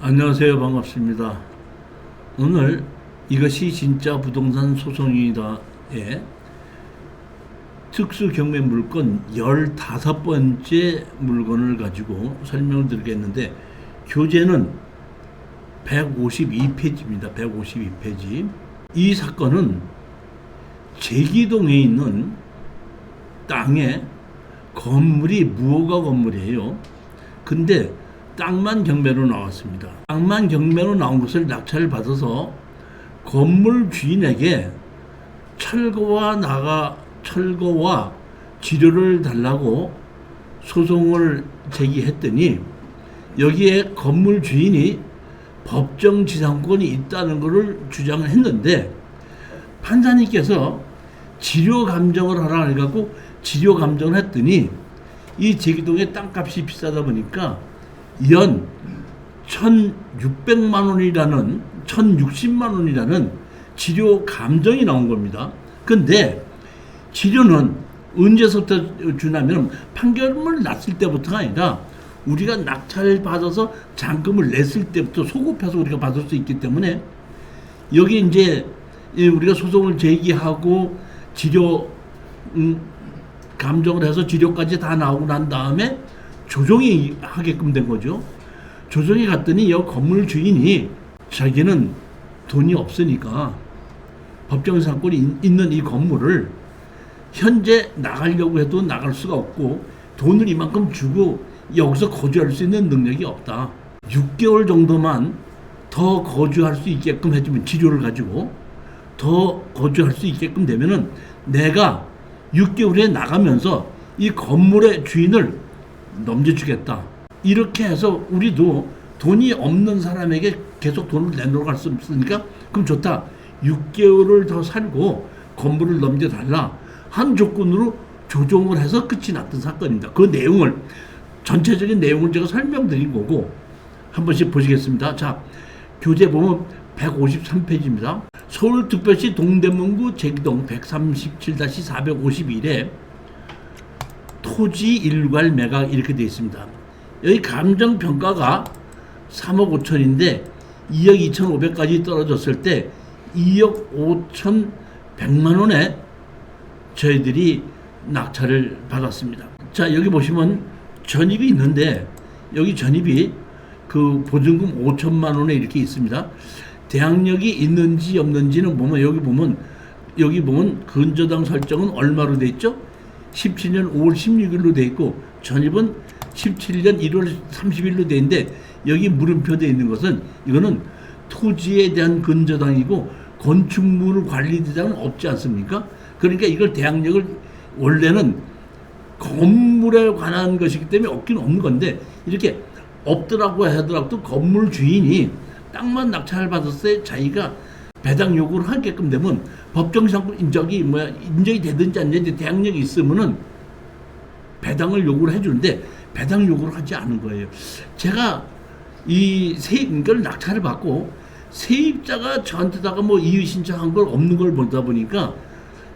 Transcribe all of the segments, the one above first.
안녕하세요. 반갑습니다. 오늘 이것이 진짜 부동산 소송이다의 특수경매 물건 15번째 물건을 가지고 설명을 드리겠는데, 교재는 152페이지입니다. 152페이지. 이 사건은 제기동에 있는 땅에 건물이 무허가 건물이에요. 근데 땅만 경매로 나왔습니다. 땅만 경매로 나온 것을 낙찰을 받아서 건물 주인에게 철거와 지료를 달라고 소송을 제기했더니, 여기에 건물 주인이 법정 지상권이 있다는 것을 주장을 했는데, 판사님께서 지료 감정을 하라 해갖고 지료 감정을 했더니, 이 제기동의 땅값이 비싸다 보니까 연 1,600만 원이라는 1,060만 원이라는 지료 감정이 나온 겁니다. 근데 지료는 언제부터 주냐면, 판결을 났을 때부터가 아니라 우리가 낙찰을 받아서 잔금을 냈을 때부터 소급해서 우리가 받을 수 있기 때문에, 여기 이제 우리가 소송을 제기하고 지료 감정을 해서 지료까지 다 나오고 난 다음에 조정이 하게끔 된 거죠. 조정이 갔더니 이 건물 주인이 자기는 돈이 없으니까 법정 상권이 있는 이 건물을 현재 나가려고 해도 나갈 수가 없고, 돈을 이만큼 주고 여기서 거주할 수 있는 능력이 없다. 6개월 정도만 더 거주할 수 있게끔 해주면, 지료를 가지고 더 거주할 수 있게끔 되면은 내가 6개월에 나가면서 이 건물의 주인을 넘겨주겠다. 이렇게 해서 우리도 돈이 없는 사람에게 계속 돈을 내놓으러 갈 수 없으니까, 그럼 좋다, 6개월을 더 살고 건물을 넘겨달라 한 조건으로 조정을 해서 끝이 났던 사건입니다. 그 내용을, 전체적인 내용을 제가 설명드린 거고, 한 번씩 보시겠습니다. 자, 교재 보면 153페이지입니다. 서울특별시 동대문구 제기동 137-451에 토지 일괄 매각 이렇게 되어 있습니다. 여기 감정평가가 3억 5천인데 2억 2,500까지 떨어졌을 때 2억 5천 100만 원에 저희들이 낙찰을 받았습니다. 자, 여기 보시면 전입이 있는데, 여기 전입이 그 보증금 5천만 원에 이렇게 있습니다. 대항력이 있는지 없는지는 보면, 여기 보면 근저당 설정은 얼마로 돼 있죠? 17년 5월 16일로 돼 있고, 전입은 17년 1월 30일로 돼 있는데, 여기 물음표 돼 있는 것은, 이거는 토지에 대한 근저당이고 건축물 관리 대장은 없지 않습니까? 그러니까 이걸 대항력을, 원래는 건물에 관한 것이기 때문에 없긴 없는 건데, 이렇게 없더라고 하더라도 건물 주인이 땅만 낙찰을 받았을 때 자기가 배당 요구를 하게끔 되면, 법정상 인정이 되든지 안 되든지 대항력이 있으면은 배당을 요구를 해주는데, 배당 요구를 하지 않은 거예요. 제가 이 세입을 낙찰을 받고 세입자가 저한테다가 뭐 이의 신청한 걸 없는 걸 보다 보니까,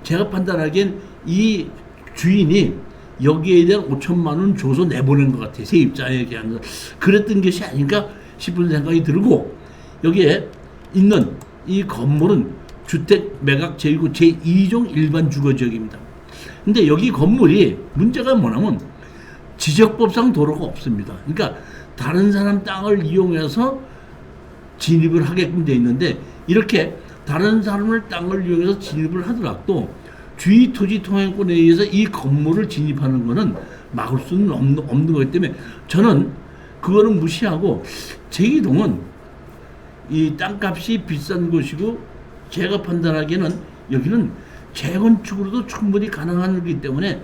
제가 판단하기엔 이 주인이 여기에 대한 5천만 원 줘서 내보낸 것 같아요. 세입자에게 하는. 그랬던 것이 아닌가 싶은 생각이 들고, 여기에 있는 이 건물은 주택 매각 제2구 제2종 일반 주거지역입니다. 근데 여기 건물이 문제가 뭐냐면, 지적법상 도로가 없습니다. 그러니까 다른 사람 땅을 이용해서 진입을 하게끔 되어 있는데, 이렇게 다른 사람을 땅을 이용해서 진입을 하더라도 주의토지통행권에 의해서 이 건물을 진입하는 것은 막을 수는 없는 거기 때문에, 저는 그거는 무시하고, 제기동은 이 땅값이 비싼 곳이고, 제가 판단하기에는 여기는 재건축으로도 충분히 가능한 거기 때문에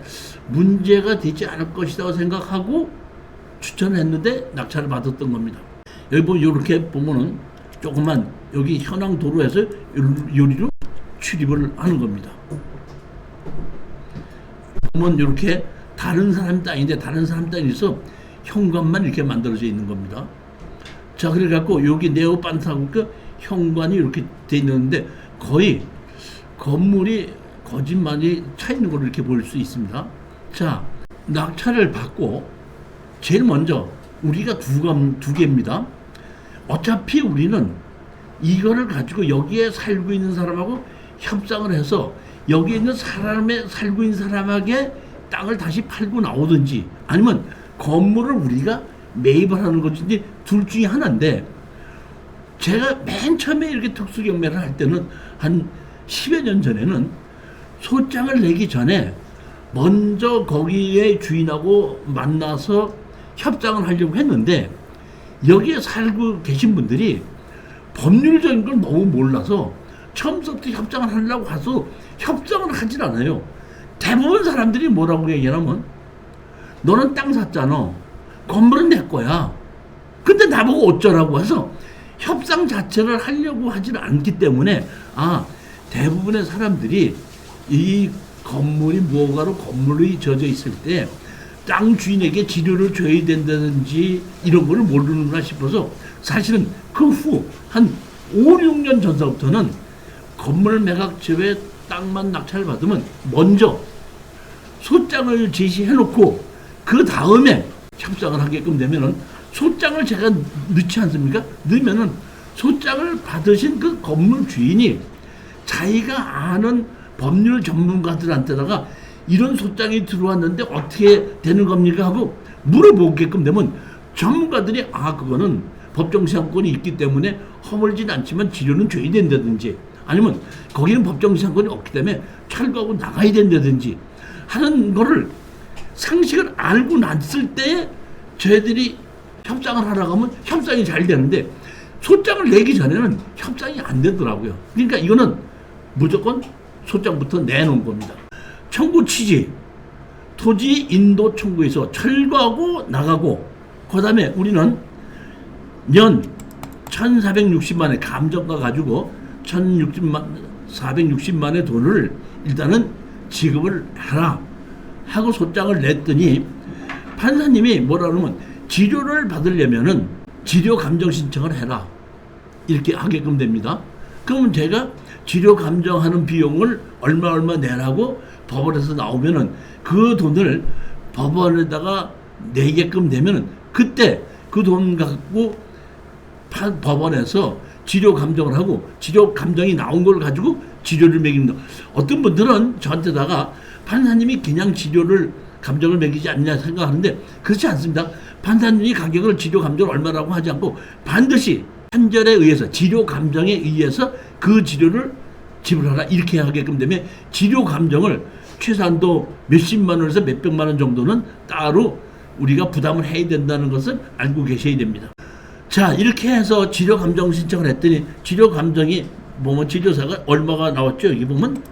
문제가 되지 않을 것이라고 생각하고 추천했는데 낙찰을 받았던 겁니다. 여기 보면, 이렇게 보면은 조금만 여기 현황 도로에서 요리로 출입을 하는 겁니다. 보면 이렇게 다른 사람 땅인데, 다른 사람 땅에서 현관만 이렇게 만들어져 있는 겁니다. 자, 그래갖고 여기 네오반타고 그 현관이 이렇게 돼 있는데, 거의 건물이 거짓말이 차 있는 걸 이렇게 볼 수 있습니다. 자, 낙찰을 받고 제일 먼저 우리가 두 개입니다. 어차피 우리는 이거를 가지고 여기에 살고 있는 사람하고 협상을 해서 여기에 있는 살고 있는 사람에게 땅을 다시 팔고 나오든지 아니면 건물을 우리가 매입을 하는 것인지 둘 중에 하나인데, 제가 맨 처음에 이렇게 특수경매를 할 때는 한 10여 년 전에는 소장을 내기 전에 먼저 거기에 주인하고 만나서 협상을 하려고 했는데, 여기에 살고 계신 분들이 법률적인 걸 너무 몰라서 처음부터 협상을 하려고 해서 협상을 하질 않아요. 대부분 사람들이 뭐라고 얘기하냐면, 너는 땅 샀잖아. 건물은 내 거야. 근데 나보고 어쩌라고 해서 협상 자체를 하려고 하지는 않기 때문에, 대부분의 사람들이 이 건물이 무언가로 건물이 젖어 있을 때 땅 주인에게 지료를 줘야 된다든지 이런 걸 모르는구나 싶어서, 사실은 그 후 한 5, 6년 전서부터는 건물 매각 제외 땅만 낙찰 받으면 먼저 소장을 제시해놓고 그 다음에 협상을 하게끔 되면은, 소장을 제가 넣지 않습니까? 넣으면은 소장을 받으신 그 건물 주인이 자기가 아는 법률 전문가들한테다가 이런 소장이 들어왔는데 어떻게 되는 겁니까 하고 물어보게끔 되면, 전문가들이 그거는 법정시한권이 있기 때문에 허물진 않지만 지료는 줘야 된다든지, 아니면 거기는 법정시한권이 없기 때문에 철거하고 나가야 된다든지 하는 거를 상식을 알고 났을 때 저희들이 협상을 하라고 하면 협상이 잘 되는데, 소장을 내기 전에는 협상이 안 되더라고요. 그러니까 이거는 무조건 소장부터 내놓은 겁니다. 청구 취지, 토지 인도 청구에서 철거하고 나가고, 그 다음에 우리는 년 1460만의 감정가 가지고 460만의 돈을 일단은 지급을 하라 하고 소장을 냈더니, 판사님이 뭐라 그러면, 지료를 받으려면은 지료 감정 신청을 해라 이렇게 하게끔 됩니다. 그러면 제가 지료 감정하는 비용을 얼마 내라고 법원에서 나오면은 그 돈을 법원에다가 내게끔 되면은, 그때 그 돈 갖고 법원에서 지료 감정을 하고, 지료 감정이 나온 걸 가지고 지료를 매깁니다. 어떤 분들은 저한테다가 판사님이 그냥 지료를 감정을 매기지 않냐 생각하는데, 그렇지 않습니다. 판사님이 가격을 지료 감정을 얼마라고 하지 않고 반드시 판결에 의해서 지료 감정에 의해서 그 지료를 지불하라 이렇게 하게끔 되면, 지료 감정을 최소한도 몇십만 원에서 몇백만 원 정도는 따로 우리가 부담을 해야 된다는 것을 알고 계셔야 됩니다. 자, 이렇게 해서 지료 감정 신청을 했더니, 지료 감정이 보면 지료사가 얼마가 나왔죠? 여기 보면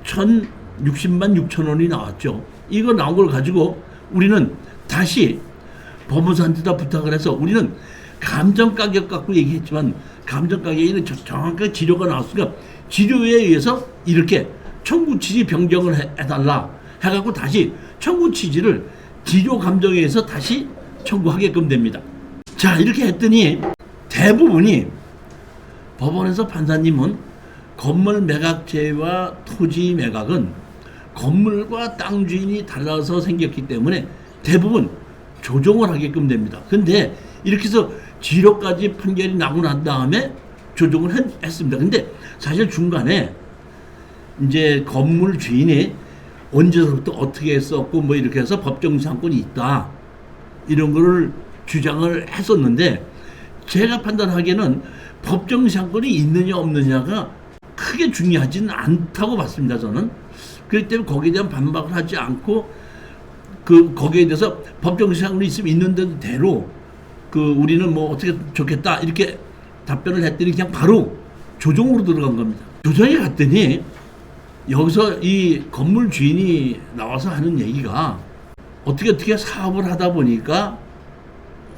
1,060만 6천 원이 나왔죠. 이거 나온 걸 가지고 우리는 다시 법무사한테다 부탁을 해서, 우리는 감정 가격 갖고 얘기했지만 감정 가격에는 정확하게 지료가 나왔으니까 지료에 의해서 이렇게 청구 취지 변경을 해달라 해갖고 다시 청구 취지를 지료 감정에 의해서 다시 청구하게끔 됩니다. 자, 이렇게 했더니 대부분이 법원에서 판사님은 건물 매각제와 토지 매각은 건물과 땅 주인이 달라서 생겼기 때문에 대부분 조정을 하게끔 됩니다. 근데 이렇게 해서 지료까지 판결이 나고 난 다음에 조정을 했습니다. 근데 사실 중간에 이제 건물 주인이 언제부터 어떻게 했었고 뭐 이렇게 해서 법정상권이 있다 이런 거를 주장을 했었는데, 제가 판단하기에는 법정상권이 있느냐 없느냐가 크게 중요하지는 않다고 봤습니다. 저는 그렇기 때문에 거기에 대한 반박을 하지 않고, 거기에 대해서 법정상권이 있으면 있는 대로 우리는 뭐 어떻게 좋겠다 이렇게 답변을 했더니 그냥 바로 조정으로 들어간 겁니다. 조정에 갔더니 여기서 이 건물 주인이 나와서 하는 얘기가, 어떻게 사업을 하다 보니까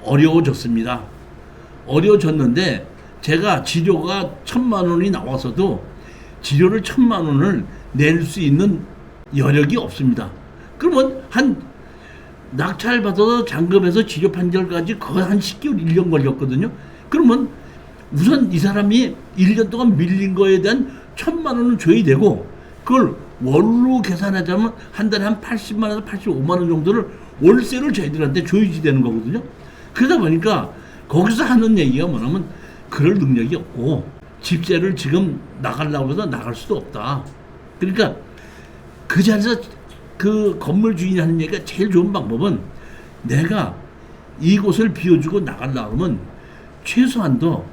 어려워졌습니다. 어려워졌는데 제가 지료가 1,000만 원이 나와서도 지료를 1,000만 원을 낼 수 있는 여력이 없습니다. 그러면 한 낙찰 받아서 잔금해서 지료 판결까지 거의 한 10개월 1년 걸렸거든요. 그러면 우선 이 사람이 1년 동안 밀린 거에 대한 1,000만 원을 줘야 되고, 그걸 월로 계산하자면 한 달에 한 80만 원에서 85만 원 정도를 월세를 저희들한테 줘야지 되는 거거든요. 그러다 보니까 거기서 하는 얘기가 뭐냐면 그럴 능력이 없고 집세를 지금 나가려고 해서 나갈 수도 없다. 그러니까 그 자리에서 그 건물 주인이 하는 얘기가 제일 좋은 방법은 내가 이곳을 비워주고 나가려고 하면 최소한도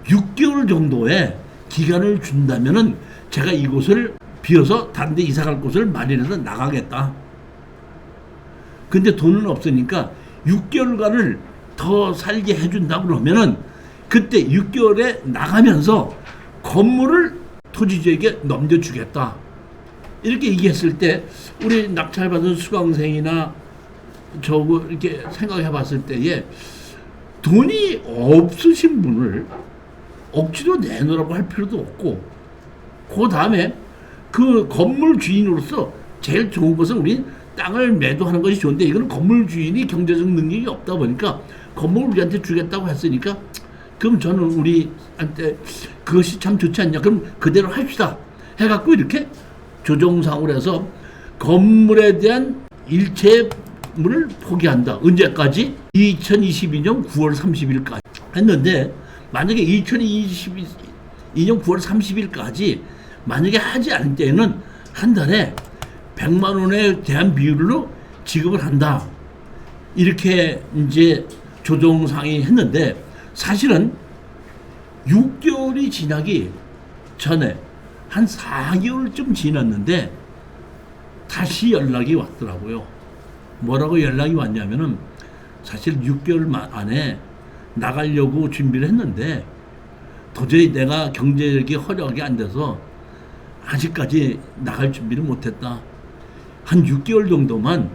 6개월 정도의 기간을 준다면은 제가 이곳을 비워서 다른 데 이사 갈 곳을 마련해서 나가겠다. 근데 돈은 없으니까 6개월간을 더 살게 해준다 그러면은 그때 6개월에 나가면서 건물을 토지주에게 넘겨주겠다. 이렇게 얘기했을 때 우리 낙찰받은 수강생이나 저거 이렇게 생각해 봤을 때에 돈이 없으신 분을 억지로 내놓으라고 할 필요도 없고 그 다음에 그 건물 주인으로서 제일 좋은 것은 우리 땅을 매도하는 것이 좋은데 이거는 건물 주인이 경제적 능력이 없다 보니까 건물을 우리한테 주겠다고 했으니까 그럼 저는 우리한테 그것이 참 좋지 않냐 그럼 그대로 합시다 해갖고 이렇게 조정상으로 해서 건물에 대한 일체물을 포기한다. 언제까지? 2022년 9월 30일까지 했는데 만약에 2022년 9월 30일까지 만약에 하지 않을 때에는 한 달에 100만 원에 대한 비율로 지급을 한다. 이렇게 이제 조정상이 했는데 사실은 6개월이 지나기 전에 한 4개월쯤 지났는데 다시 연락이 왔더라고요. 뭐라고 연락이 왔냐면은 사실 6개월 안에 나가려고 준비를 했는데 도저히 내가 경제력이 허락이 안 돼서 아직까지 나갈 준비를 못했다. 한 6개월 정도만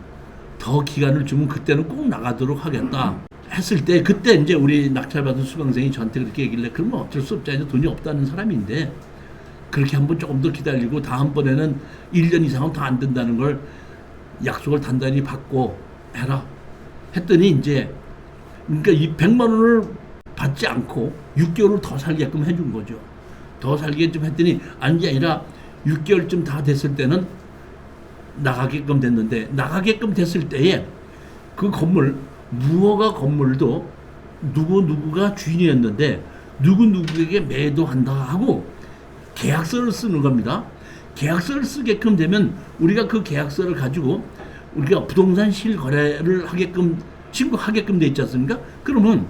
더 기간을 주면 그때는 꼭 나가도록 하겠다. 했을 때 그때 이제 우리 낙찰받은 수강생이 저한테 그렇게 얘기를 해. 그러면 어쩔 수 없지. 돈이 없다는 사람인데 그렇게 한번 조금 더 기다리고 다음번에는 1년 이상은 더 안 된다는 걸 약속을 단단히 받고 해라. 했더니 이제 그러니까 이 100만 원을 받지 않고 6개월을 더 살게끔 해준 거죠. 더 살게끔 했더니 아니 게 아니라 6개월쯤 다 됐을 때는 나가게끔 됐는데 나가게끔 됐을 때에 그 건물 무허가 건물도 누구가 주인이었는데 누구에게 매도한다 하고 계약서를 쓰는 겁니다. 계약서를 쓰게끔 되면 우리가 그 계약서를 가지고 우리가 부동산 실거래를 하게끔 신고하게끔 돼 있지 않습니까? 그러면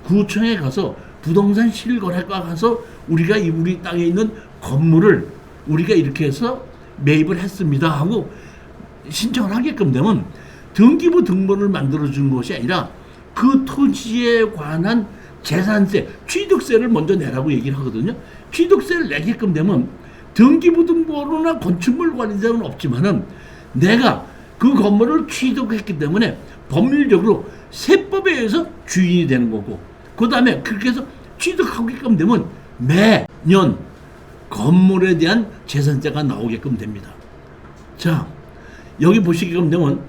구청에 가서 부동산 실거래과 가서 우리가 우리 땅에 있는 건물을 우리가 이렇게 해서 매입을 했습니다 하고 신청을 하게끔 되면 등기부 등본을 만들어주는 것이 아니라 그 토지에 관한 재산세, 취득세를 먼저 내라고 얘기를 하거든요. 취득세를 내게끔 되면 등기부 등본이나 건축물 관리자는 없지만은 내가 그 건물을 취득했기 때문에 법률적으로 세법에 의해서 주인이 되는 거고 그 다음에 그렇게 해서 취득하게끔 되면 매년 건물에 대한 재산세가 나오게끔 됩니다. 자, 여기 보시게끔 되면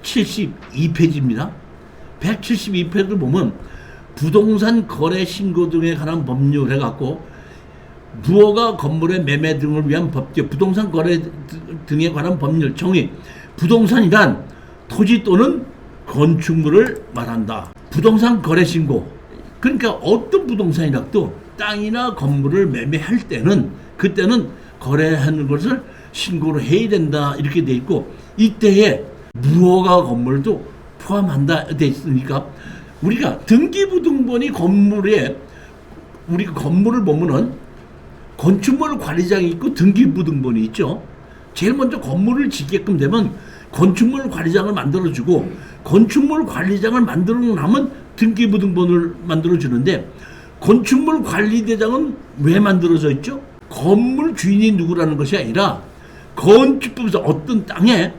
172페이지입니다. 172페이지를 보면 부동산 거래 신고 등에 관한 법률 해갖고 무허가 건물의 매매 등을 위한 법규, 부동산 거래 등에 관한 법률 정의. 부동산이란 토지 또는 건축물을 말한다. 부동산 거래 신고. 그러니까 어떤 부동산이라도 땅이나 건물을 매매할 때는 그때는 거래하는 것을 신고를 해야 된다 이렇게 돼 있고 이때에 무허가 건물도 포함한다 돼 있으니까 우리가 등기부 등본이 건물에 우리 건물을 보면은 건축물 관리장이 있고 등기부 등본이 있죠. 제일 먼저 건물을 짓게끔 되면 건축물 관리장을 만들어주고 건축물 관리장을 만들어 나면 등기부 등본을 만들어주는데 건축물 관리대장은 왜 만들어져 있죠? 건물 주인이 누구라는 것이 아니라 건축법에서 어떤 땅에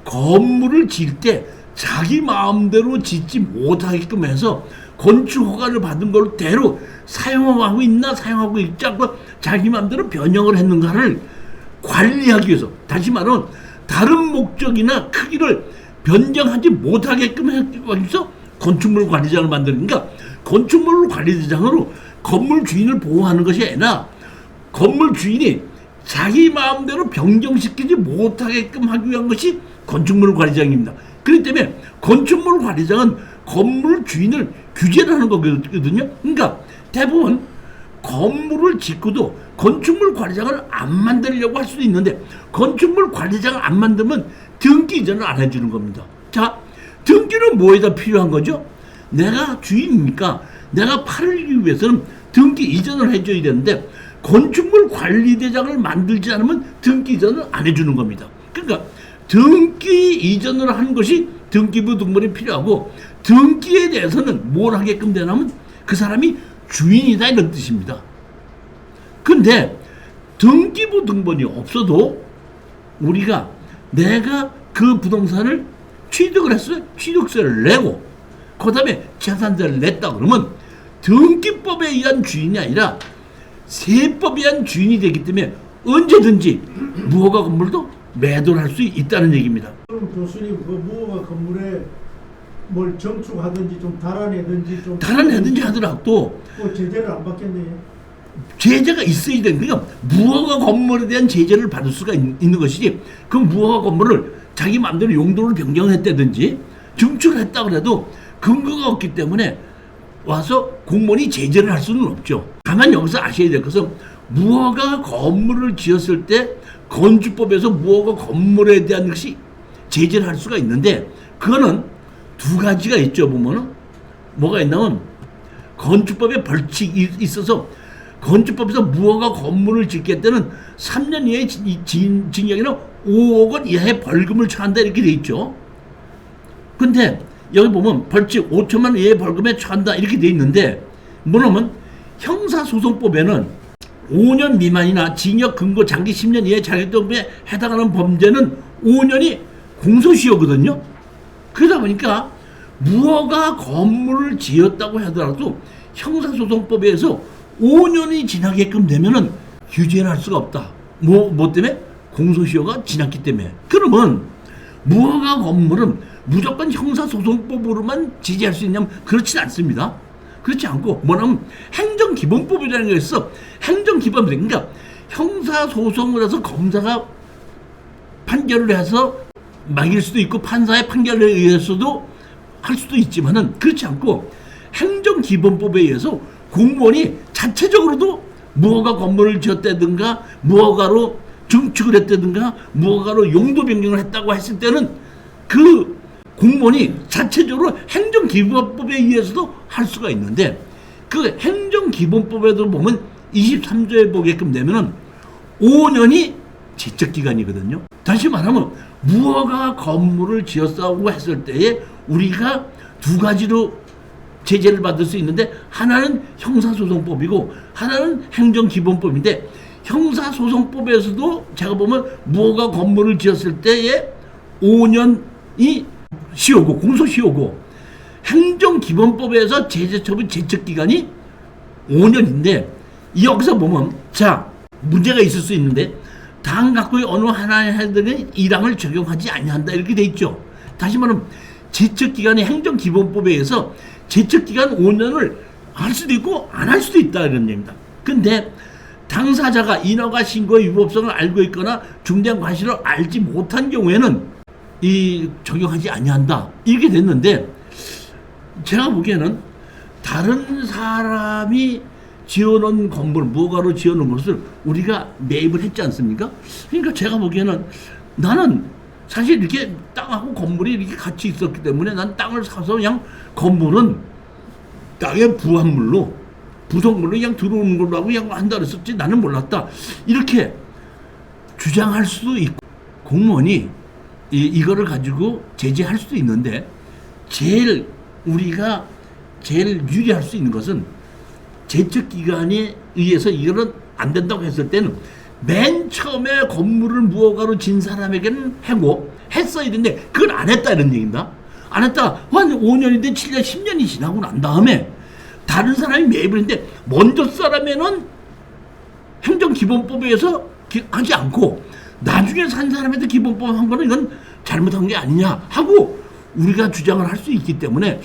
건물을 지을 때 자기 마음대로 짓지 못하게끔 해서 건축 허가를 받은 걸 대로 사용하고 있나 사용하고 있지 않고 자기 마음대로 변형을 했는가를 관리하기 위해서 다시 말하면 다른 목적이나 크기를 변경하지 못하게끔 하기 위해서 건축물 관리장을 만드니까 건축물 관리대장으로 건물 주인을 보호하는 것이 아니라 건물 주인이 자기 마음대로 변경시키지 못하게끔 하기 위한 것이 건축물 관리장입니다. 그렇기 때문에 건축물 관리장은 건물 주인을 규제를 하는 거거든요. 그러니까 대부분 건물을 짓고도 건축물 관리장을 안 만들려고 할 수도 있는데 건축물 관리장을 안 만들면 등기 이전을 안 해주는 겁니다. 자, 등기는 뭐에다 필요한 거죠? 내가 주인이니까 내가 팔기 위해서는 등기 이전을 해줘야 되는데 건축물 관리대장을 만들지 않으면 등기 이전을 안 해주는 겁니다. 그러니까 등기 이전을 하는 것이 등기부 등본이 필요하고 등기에 대해서는 뭘 하게끔 되냐면 그 사람이 주인이다 이런 뜻입니다. 근데 등기부 등본이 없어도 우리가 내가 그 부동산을 취득을 했어요. 취득세를 내고 그 다음에 재산세를 냈다 그러면 등기법에 의한 주인이 아니라 세법에 의한 주인이 되기 때문에 언제든지 무허가 건물도 매도를 할 수 있다는 얘기입니다. 그럼 교수님 그 무허가 건물에 뭘 정축하든지 좀 달아내든지 하더라도 뭐 제재를 안 받겠네요. 제재가 있어야 되는 거예요. 무허가 건물에 대한 제재를 받을 수가 있는 것이지 그 무허가 건물을 자기 마음대로 용도를 변경했다든지 증축을 했다 그래도 근거가 없기 때문에 와서 공무원이 제재를 할 수는 없죠. 다만 여기서 아셔야 될 것은 무허가 건물을 지었을 때 건축법에서 무허가 건물에 대한 것이 제재를 할 수가 있는데 그거는 두 가지가 있죠. 보면은 뭐가 있냐면 건축법에 벌칙이 있어서 건축법에서 무허가 건물을 짓게 때는 3년 이하의 징역이나 5억 원 이하의 벌금을 처한다 이렇게 돼 있죠. 근데 여기 보면 벌칙 5천만 원 이하의 벌금에 처한다 이렇게 돼 있는데 뭐냐면 형사소송법에는 5년 미만이나 징역 근고 장기 10년 이하의 자격정지에 해당하는 범죄는 5년이 공소시효거든요. 그러다 보니까 무허가 건물을 지었다고 하더라도 형사소송법에 의해서 5년이 지나게끔 되면은 규제를 할 수가 없다. 뭐 때문에? 공소시효가 지났기 때문에. 그러면 무허가 건물은 무조건 형사소송법으로만 제재할 수 있냐면 그렇진 않습니다. 그렇지 않고 뭐냐면 행정기본법이라는 게 있어. 행정기본법. 그러니까 형사소송을 해서 검사가 판결을 해서 막일 수도 있고 판사의 판결에 의해서도 할 수도 있지만은 그렇지 않고 행정기본법에 의해서 공무원이 자체적으로도 무허가 건물을 지었다든가 무허가로 증축을 했다든가 무허가로 용도 변경을 했다고 했을 때는 그 공무원이 자체적으로 행정기본법에 의해서도 할 수가 있는데 그 행정기본법에도 보면 23조에 보게끔 되면은 5년이 제척기간이거든요. 다시 말하면 무허가 건물을 지었다고 했을 때에 우리가 두 가지로 제재를 받을 수 있는데 하나는 형사소송법이고 하나는 행정기본법인데 형사소송법에서도 제가 보면 무허가 건물을 지었을 때에 5년이 시효고 공소시효고 행정기본법에서 제재처분 제척기간이 5년인데 여기서 보면 자 문제가 있을 수 있는데 당 각국의 어느 하나에 해당되는 이 당을 적용하지 아니한다 이렇게 돼 있죠. 다시 말하면 제척기간이 행정기본법에 의해서 제척기간 5년을 할 수도 있고 안 할 수도 있다 이런 얘기입니다. 근데 당사자가 인허가 신고의 위법성을 알고 있거나 중대한 과실을 알지 못한 경우에는 이 적용하지 아니한다 이렇게 됐는데 제가 보기에는 다른 사람이 지어놓은 건물 무허가로 지어놓은 것을 우리가 매입을 했지 않습니까? 그러니까 제가 보기에는 나는 사실 이렇게 땅하고 건물이 이렇게 같이 있었기 때문에 난 땅을 사서 그냥 건물은 땅의 부합물로 부속물로 그냥 들어오는 걸로 하고 그냥 한다 그랬었지 나는 몰랐다 이렇게 주장할 수도 있고 공무원이 이거를 가지고 제재할 수도 있는데 우리가 제일 유리할 수 있는 것은 제척기간에 의해서 이거는 안 된다고 했을 때는 맨 처음에 건물을 무허가로 진 사람에게는 해고 했어야 되는데 그걸 안 했다 이런 얘기입니다. 안 했다 한 5년이든 7년 10년이 지나고 난 다음에 다른 사람이 매입을 했는데 먼저 사람에는 행정기본법에 의해서 하지 않고 나중에 산 사람한테 기본법 한 거는 이건 잘못한 게 아니냐 하고 우리가 주장을 할 수 있기 때문에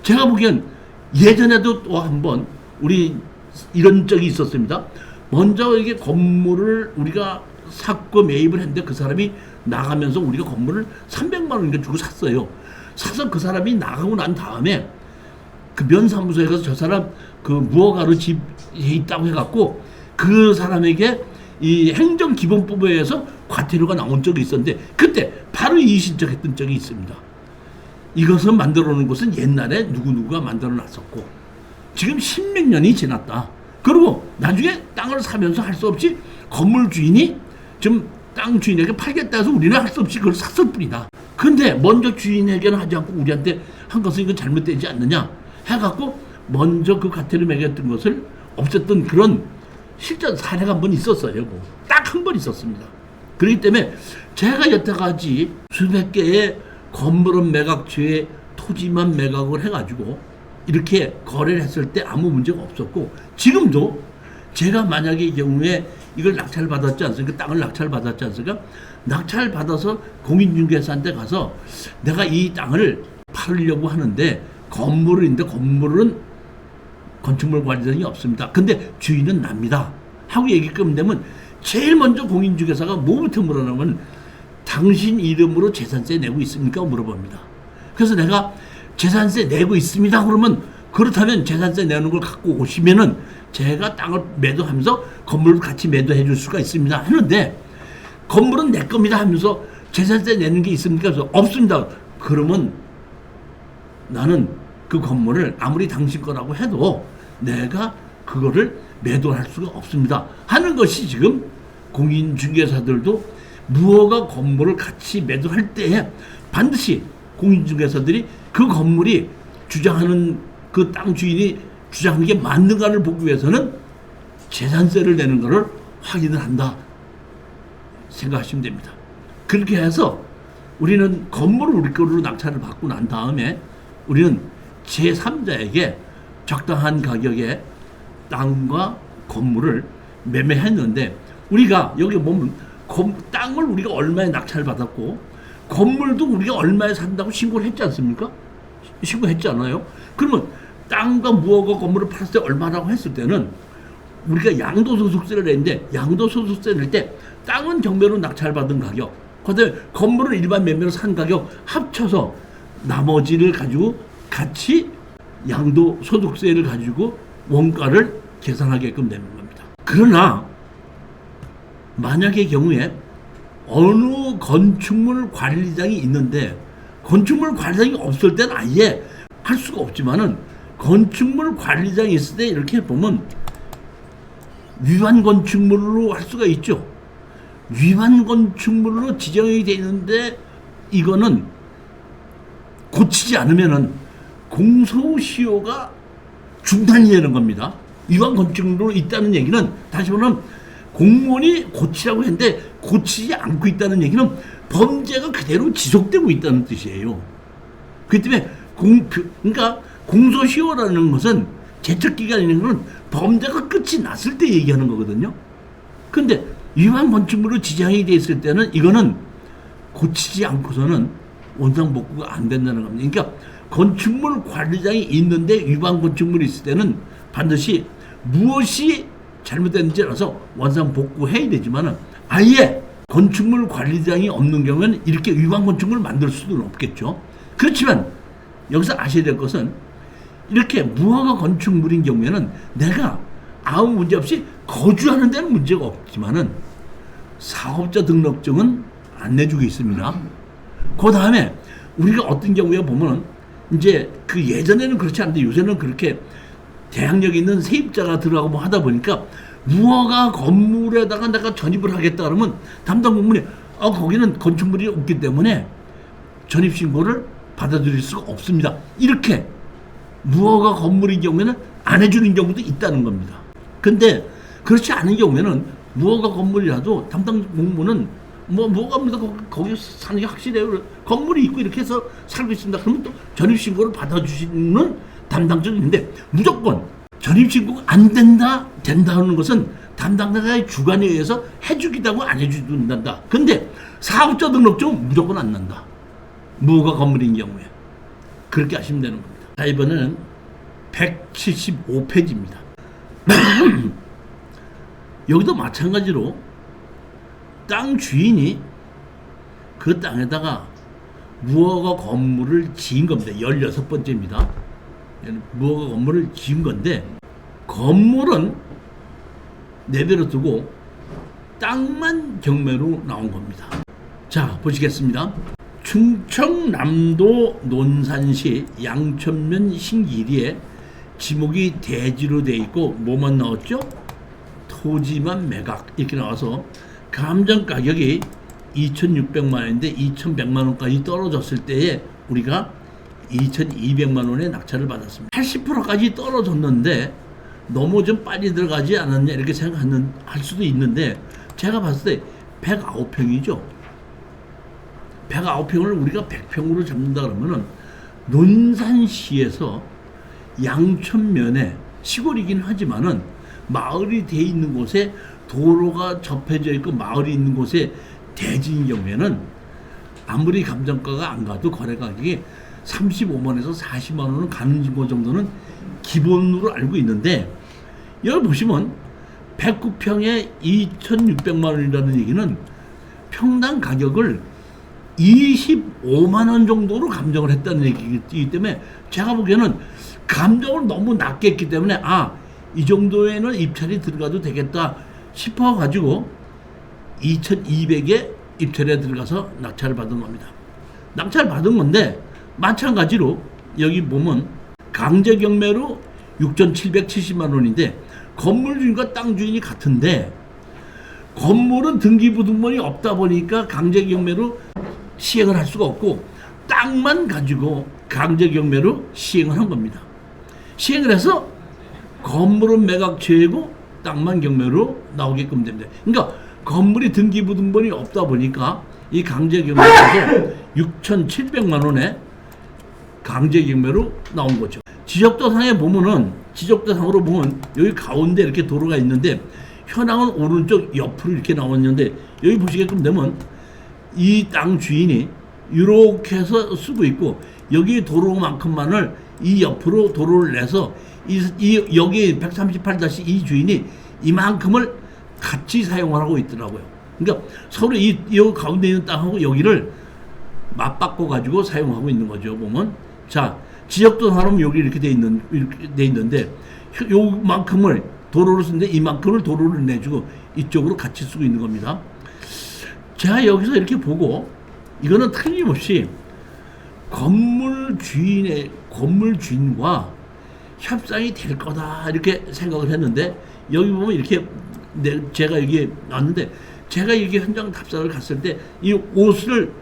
제가 보기엔 예전에도 또 한번 우리 이런 적이 있었습니다. 먼저 이게 건물을 우리가 샀고 매입을 했는데 그 사람이 나가면서 우리가 건물을 300만 원인가 주고 샀어요. 사서 그 사람이 나가고 난 다음에 그 면사무소에 가서 저 사람 그 무허가로 집에 있다고 해갖고 그 사람에게 이 행정기본법에 의해서 과태료가 나온 적이 있었는데 그때 바로 이의 신청했던 적이 있습니다. 이것을 만들어 놓은 것은 옛날에 누구누구가 만들어 놨었고 지금 십몇 년이 지났다. 그리고 나중에 땅을 사면서 할 수 없이 건물 주인이 좀 땅 주인에게 팔겠다 해서 우리는 할 수 없이 그걸 샀을 뿐이다. 근데 먼저 주인에게는 하지 않고 우리한테 한 것은 이건 잘못되지 않느냐 해갖고 먼저 그 과태료 매겼던 것을 없앴던 그런 실전 사례가 한 번 있었어요. 딱 한 번 있었습니다. 그렇기 때문에 제가 여태까지 수백 개의 건물은 매각죄에 토지만 매각을 해가지고 이렇게 거래를 했을 때 아무 문제가 없었고 지금도 제가 만약에 이 경우에 이걸 낙찰받았지 않습니까? 땅을 낙찰받았지 않습니까? 낙찰받아서 공인중개사한테 가서 내가 이 땅을 팔려고 하는데 건물인데 건물은 건축물 관리자이 없습니다. 근데 주인은 납니다. 하고 얘기 끝내면 제일 먼저 공인중개사가 뭐부터 물어나면 당신 이름으로 재산세 내고 있습니까? 물어봅니다. 그래서 내가 재산세 내고 있습니다. 그러면 그렇다면 재산세 내는 걸 갖고 오시면은 제가 땅을 매도하면서 건물을 같이 매도해 줄 수가 있습니다. 하는데 건물은 내 겁니다 하면서 재산세 내는 게 있습니까? 그래서 없습니다. 그러면 나는 그 건물을 아무리 당신 거라고 해도 내가 그거를 매도할 수가 없습니다. 하는 것이 지금 공인중개사들도 무허가 건물을 같이 매도할 때에 반드시 공인중개사들이 그 건물이 주장하는 그 땅 주인이 주장하는 게 맞는가를 보기 위해서는 재산세를 내는 것을 확인을 한다 생각하시면 됩니다. 그렇게 해서 우리는 건물을 우리 거로 낙찰을 받고 난 다음에 우리는 제3자에게 적당한 가격에 땅과 건물을 매매했는데 우리가 여기 보면 땅을 우리가 얼마에 낙찰을 받았고 건물도 우리가 얼마에 산다고 신고를 했지 않습니까? 신고했잖아요. 그러면 땅과 무허가 건물을 팔았을 때 얼마라고 했을 때는 우리가 양도소득세를 냈는데 양도소득세를 낼 때 땅은 경매로 낙찰받은 가격 그다음에 건물을 일반 매매로 산 가격 합쳐서 나머지를 가지고 같이 양도소득세를 가지고 원가를 계산하게끔 되는 겁니다. 그러나 만약의 경우에 어느 건축물 관리장이 있는데 건축물 관리장이 없을 때는 아예 할 수가 없지만은 건축물 관리장이 있을 때 이렇게 보면 위반 건축물로 할 수가 있죠. 위반 건축물로 지정이 되어 있는데 이거는 고치지 않으면은 공소시효가 중단이 되는 겁니다. 위반 건축물로 있다는 얘기는 다시 말하면 공무원이 고치라고 했는데 고치지 않고 있다는 얘기는 범죄가 그대로 지속되고 있다는 뜻이에요. 그렇기 때문에 그러니까 공소시효라는 것은 제척기간이라는 것은 범죄가 끝이 났을 때 얘기하는 거거든요. 그런데 위반 건축물로 지정이 되어 있을 때는 이거는 고치지 않고서는 원상복구가 안 된다는 겁니다. 그러니까 건축물 관리장이 있는데 위반 건축물이 있을 때는 반드시 무엇이 잘못됐는지 알아서 원상복구해야 되지만 아예 건축물 관리장이 없는 경우에는 이렇게 위반 건축물을 만들 수는 없겠죠. 그렇지만 여기서 아셔야 될 것은 이렇게 무허가 건축물인 경우에는 내가 아무 문제 없이 거주하는 데는 문제가 없지만은 사업자 등록증은 안 내주고 있습니다. 그 다음에 우리가 어떤 경우에 보면 이제 그 예전에는 그렇지 않은데 요새는 그렇게 대항력 있는 세입자가 들어가고 하다 보니까 무허가 건물에다가 내가 전입을 하겠다 그러면 담당 공무원이 거기는 건축물이 없기 때문에 전입신고를 받아들일 수가 없습니다. 이렇게 무허가 건물인 경우에는 안 해주는 경우도 있다는 겁니다. 근데 그렇지 않은 경우에는 무허가 건물이라도 담당 공무원은 뭐가 합니다. 거기 사는 게 확실해요. 건물이 있고 이렇게 해서 살고 있습니다. 그러면 또 전입신고를 받아주시는 담당자가 있는데 무조건 전입신고가 안 된다 하는 것은 담당자의 주관에 의해서 해주기도 하고 안 해주는다. 근데 사업자 등록증은 무조건 안 난다. 무허가 건물인 경우에. 그렇게 하시면 되는 겁니다. 자, 이번에는 175페이지입니다. 여기도 마찬가지로 땅 주인이 그 땅에다가 무허가 건물을 지은 겁니다. 16번째입니다. 무허가 건물을 지은 건데 건물은 내버려 두고 땅만 경매로 나온 겁니다. 자, 보시겠습니다. 충청남도 논산시 양천면 신길이에 지목이 대지로 돼 있고 뭐만 나왔죠? 토지만 매각 이렇게 나와서 감정 가격이 2,600만 원인데 2,100만 원까지 떨어졌을 때에 우리가 2,200만 원의 낙찰을 받았습니다. 80%까지 떨어졌는데 너무 좀 빨리 들어가지 않았냐 이렇게 생각할 수도 있는데 제가 봤을 때 109평이죠. 109평을 우리가 100평으로 잡는다 그러면은 논산시에서 양천면에 시골이긴 하지만은 마을이 돼 있는 곳에 도로가 접해져 있고 마을이 있는 곳에 대지인 경우에는 아무리 감정가가 안 가도 거래 가격이 35만원에서 40만 원은 가는 거 정도는 기본으로 알고 있는데 여기 보시면 109평에 2,600만 원이라는 얘기는 평당 가격을 25만 원 정도로 감정을 했다는 얘기이기 때문에 제가 보기에는 감정을 너무 낮게 했기 때문에 이 정도에는 입찰이 들어가도 되겠다 싶어가지고 2,200에 입찰에 들어가서 낙찰을 받은 겁니다. 낙찰을 받은 건데 마찬가지로 여기 보면 강제 경매로 6,770만 원인데 건물 주인과 땅 주인이 같은데 건물은 등기부등본이 없다 보니까 강제 경매로 시행을 할 수가 없고 땅만 가지고 강제 경매로 시행을 한 겁니다. 시행을 해서 건물은 매각 제외고 땅만 경매로 나오게끔 됩니다. 그러니까 건물이 등기부등본이 없다 보니까 이 강제 경매에서 6,700만 원에 강제 경매로 나온 거죠. 지적도상에 보면은 지적도상으로 보면 여기 가운데 이렇게 도로가 있는데 현황은 오른쪽 옆으로 이렇게 나왔는데 여기 보시게끔 되면 이 땅 주인이 이렇게 해서 쓰고 있고 여기 도로만큼만을 이 옆으로 도로를 내서 여기 138-2 주인이 이만큼을 같이 사용을 하고 있더라고요. 그러니까 서로 이 가운데 있는 땅하고 여기를 맞바꿔 가지고 사용하고 있는 거죠. 보면 자 지적도상으로 여기 이렇게 돼 있는데 요만큼을 도로를 쓰는데 이만큼을 도로를 내주고 이쪽으로 같이 쓰고 있는 겁니다. 제가 여기서 이렇게 보고 이거는 틀림없이 건물 주인과 협상이 될 거다 이렇게 생각을 했는데 여기 보면 이렇게 제가 여기 왔는데 제가 이렇게 현장 답사를 갔을 때 이 옷을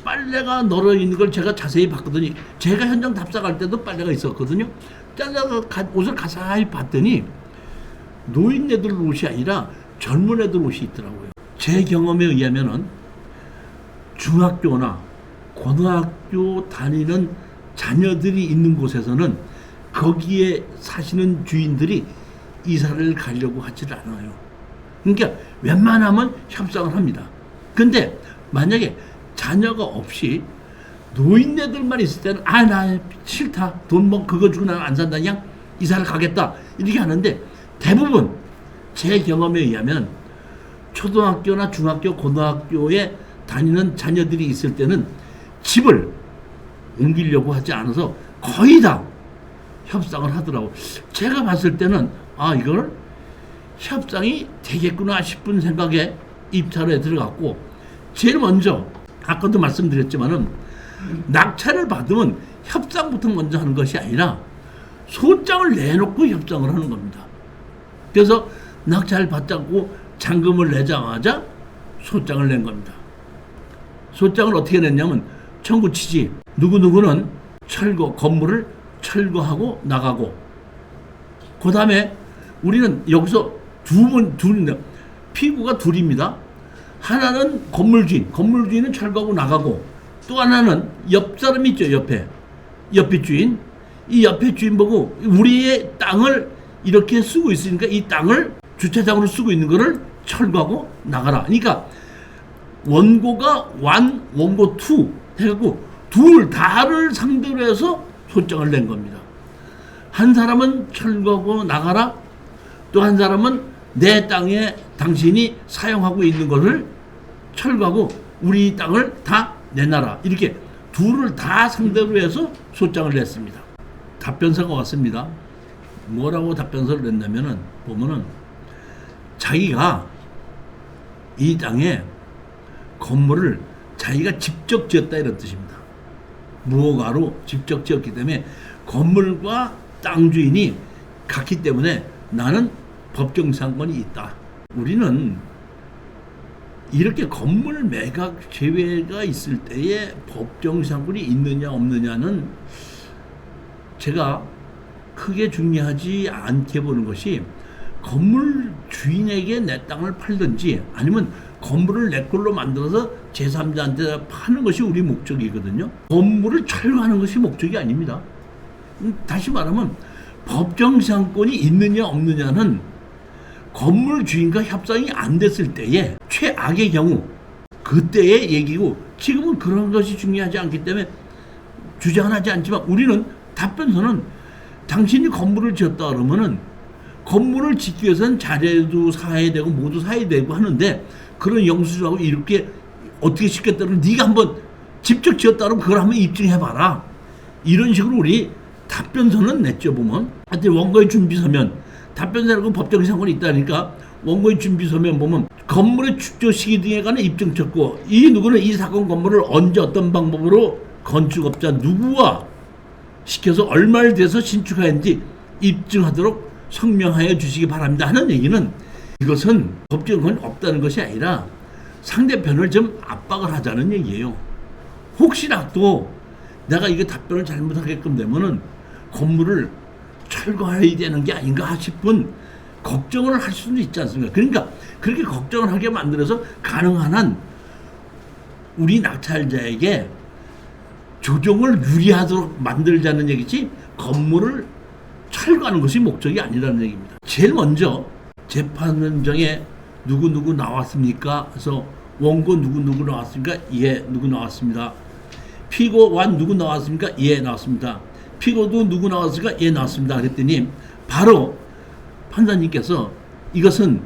빨래가 널어 있는 걸 제가 자세히 봤거든요. 제가 현장 답사 갈 때도 빨래가 있었거든요. 잘라서 옷을 가사히 봤더니 노인네들 옷이 아니라 젊은 애들 옷이 있더라고요. 제 경험에 의하면은 중학교나 고등학교 다니는 자녀들이 있는 곳에서는 거기에 사시는 주인들이 이사를 가려고 하질 않아요. 그러니까 웬만하면 협상을 합니다. 근데 만약에 자녀가 없이 노인네들만 있을 때는 나 싫다. 돈 뭐 그거 주고 나는 안 산다. 그냥 이사를 가겠다. 이렇게 하는데 대부분 제 경험에 의하면 초등학교나 중학교, 고등학교에 다니는 자녀들이 있을 때는 집을 옮기려고 하지 않아서 거의 다 협상을 하더라고. 제가 봤을 때는 이걸 협상이 되겠구나 싶은 생각에 입찰에 들어갔고 제일 먼저 아까도 말씀드렸지만은 낙찰을 받으면 협상부터 먼저 하는 것이 아니라 소장을 내놓고 협상을 하는 겁니다. 그래서 낙찰을 받자고 잔금을 내자마자 소장을 낸 겁니다. 소장을 어떻게 냈냐면 청구치지 누구누구는 건물을 철거하고 나가고 그 다음에 우리는 여기서 둘인데 피고가 둘입니다. 하나는 건물주인은 철거하고 나가고 또 하나는 옆 사람이 있죠. 옆에 주인. 이 옆에 주인 보고 우리의 땅을 이렇게 쓰고 있으니까 이 땅을 주차장으로 쓰고 있는 거를 철거하고 나가라. 그러니까 원고가 1, 원고 2 해갖고 둘 다를 상대로 해서 소장을 낸 겁니다. 한 사람은 철거하고 나가라. 또 한 사람은 내 땅에 당신이 사용하고 있는 것을 철거하고 우리 땅을 다 내놔라. 이렇게 둘을 다 상대로 해서 소장을 냈습니다. 답변서가 왔습니다. 뭐라고 답변서를 냈냐면은 보면은 자기가 이 땅에 건물을 자기가 직접 지었다 이런 뜻입니다. 무허가로 직접 지었기 때문에 건물과 땅 주인이 같기 때문에 나는 법정상권이 있다. 우리는 이렇게 건물 매각 제외가 있을 때에 법정상권이 있느냐 없느냐는 제가 크게 중요하지 않게 보는 것이 건물 주인에게 내 땅을 팔든지 아니면 건물을 내 걸로 만들어서 제3자한테 파는 것이 우리 목적이거든요. 건물을 철거하는 것이 목적이 아닙니다. 다시 말하면 법정상권이 있느냐 없느냐는 건물 주인과 협상이 안 됐을 때에 최악의 경우 그때의 얘기고 지금은 그런 것이 중요하지 않기 때문에 주장은 하지 않지만 우리는 답변서는 당신이 건물을 지었다 그러면은 건물을 짓기 위해서는 자재도 사야 되고 모두 사야 되고 하는데 그런 영수증하고 이렇게 어떻게 짓겠다는 네가 한번 직접 지었다 그러면 그걸 한번 입증해봐라. 이런 식으로 우리 답변서는 냈죠 보면. 하여튼 원고의 준비서면 답변서라고 법적 상권이 있다니까 원고의 준비서면 보면 건물의 축조 시기 등에 관한 입증 쳤고 이 누구는 이 사건 건물을 언제 어떤 방법으로 건축업자 누구와 시켜서 얼마를 들여서 신축하였는지 입증하도록 성명하여 주시기 바랍니다 하는 얘기는 이것은 법적은 없다는 것이 아니라 상대편을 좀 압박을 하자는 얘기예요. 혹시라도 내가 이게 답변을 잘못하게끔 되면은 건물을 철거해야 되는 게 아닌가 싶은 걱정을 할 수도 있지 않습니까? 그러니까 그렇게 걱정을 하게 만들어서 가능한 한 우리 낙찰자에게 조정을 유리하도록 만들자는 얘기지 건물을 철거하는 것이 목적이 아니라는 얘기입니다. 제일 먼저 재판정에 누구 나왔습니까? 그래서 원고 누구 나왔습니까? 예, 누구 나왔습니다. 피고완 누구 나왔습니까? 예, 나왔습니다. 피고도 누구 나왔습니까? 예, 나왔습니다. 그랬더니 바로 판사님께서 이것은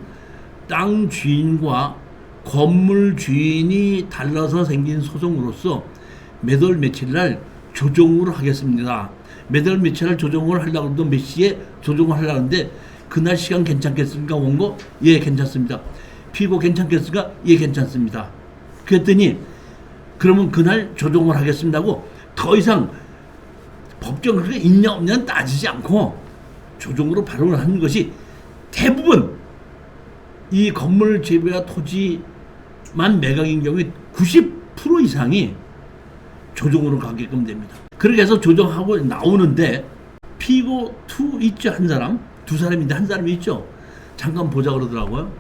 땅 주인과 건물 주인이 달라서 생긴 소송으로서 몇 월 며칠 날 조정을 하겠습니다. 몇 월 며칠 날 조정을 하려고 해도 몇 시에 조정을 하려는데 그날 시간 괜찮겠습니까? 원고? 예, 괜찮습니다. 피고 괜찮겠습니까? 예, 괜찮습니다. 그랬더니 그러면 그날 조정을 하겠습니다 하고 더 이상 법정 그게 있냐 없냐는 따지지 않고 조정으로 발언을 하는 것이 대부분 이 건물 재배와 토지만 매각인 경우에 90% 이상이 조정으로 가게끔 됩니다. 그렇게 해서 조정하고 나오는데 피고 2 있죠 한 사람 두 사람인데 한 사람이 있죠. 잠깐 보자 그러더라고요.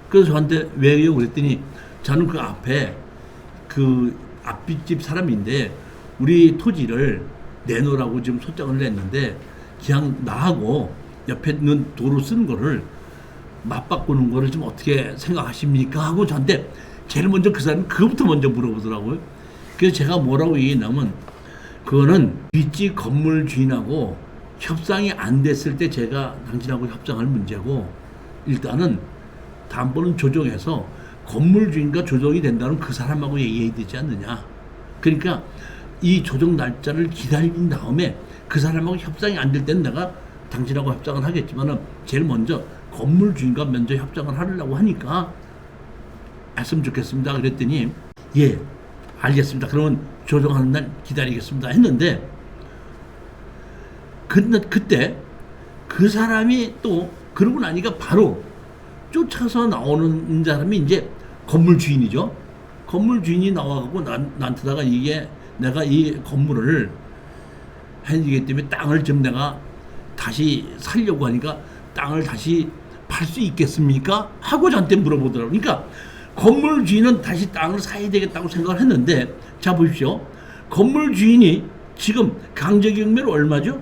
그래서 저한테 왜요 그랬더니 저는 그 앞에 그 앞집 사람인데 우리 토지를 내놓으라고 지금 소장을 냈는데 그냥 나하고 옆에 있는 도로 쓰는 거를 맞바꾸는 거를 좀 어떻게 생각하십니까 하고 저한테 제일 먼저 그 사람이 그거부터 먼저 물어보더라고요. 그래서 제가 뭐라고 얘기했냐면 그거는 뒷집 건물 주인하고 협상이 안 됐을 때 제가 당신하고 협상할 문제고 일단은 다음번은 조정해서 건물 주인과 조정이 된다는 그 사람하고 얘기해야 되지 않느냐. 그러니까 이 조정 날짜를 기다린 다음에 그 사람하고 협상이 안 될 때는 내가 당신하고 협상을 하겠지만은 제일 먼저 건물 주인과 먼저 협상을 하려고 하니까 했으면 좋겠습니다. 그랬더니 예, 알겠습니다. 그러면 조정하는 날 기다리겠습니다. 했는데 그때 그 사람이 또 그러고 나니까 바로 쫓아서 나오는 사람이 이제 건물 주인이죠. 건물 주인이 나와갖고 나한테다가 이게 내가 이 건물을 해지기 때문에 땅을 좀 내가 다시 살려고 하니까 땅을 다시 팔 수 있겠습니까? 하고 저한테 물어보더라고요. 그러니까 건물 주인은 다시 땅을 사야 되겠다고 생각을 했는데 자 보십시오. 건물 주인이 지금 강제경매로 얼마죠?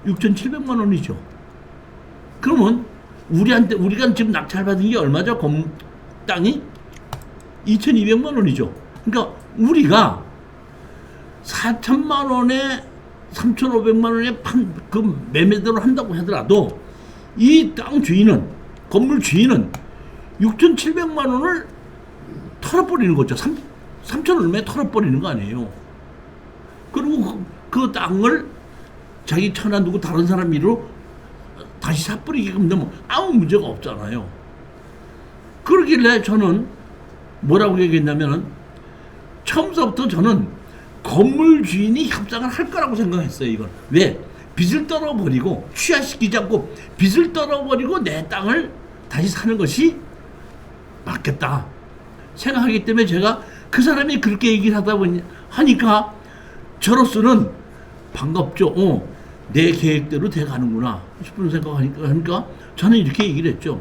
6,700만 원이죠. 그러면 우리가 지금 낙찰받은 게 얼마죠? 땅이 2,200만 원이죠. 그러니까 우리가 4천만 원에 3,500만 원에 그 매매대로 한다고 하더라도 이 땅 주인은 건물 주인은 6,700만 원을 털어버리는 거죠. 3천 얼마에 털어버리는 거 아니에요. 그리고 그 땅을 자기 천안 두고 다른 사람 위로 다시 삽뿌리게끔 되면 아무 문제가 없잖아요. 그러길래 저는 뭐라고 얘기했냐면은 처음부터 저는 건물 주인이 협상을 할 거라고 생각했어요. 이건 왜? 빚을 떨어버리고 취하시키지 않고 빚을 떨어버리고 내 땅을 다시 사는 것이 맞겠다 생각하기 때문에 제가 그 사람이 그렇게 얘기를 하다 보니 하니까 저로서는 반갑죠. 내 계획대로 돼가는구나 싶은 생각하니까 저는 이렇게 얘기를 했죠.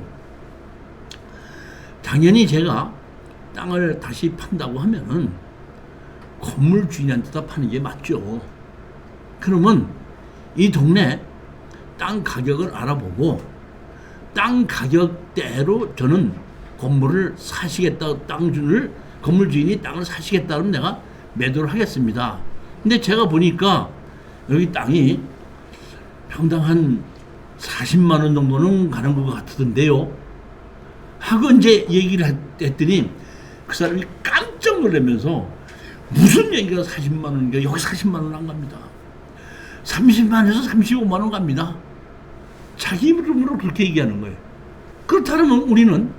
당연히 제가 땅을 다시 판다고 하면은 건물 주인한테 다 파는 게 맞죠. 그러면 이 동네 땅 가격을 알아보고 땅 가격대로 저는 건물을 사시겠다, 건물 주인이 땅을 사시겠다 그러면 내가 매도를 하겠습니다. 근데 제가 보니까 여기 땅이 평당 한 40만 원 정도는 가는 것 같던데요. 하고 이제 얘기를 했더니 그 사람이 깜짝 놀라면서 무슨 얘기가 40만 원인가? 여기 40만 원 안 갑니다. 30만 원에서 35만 원 갑니다. 자기 이름으로 그렇게 얘기하는 거예요. 그렇다면 우리는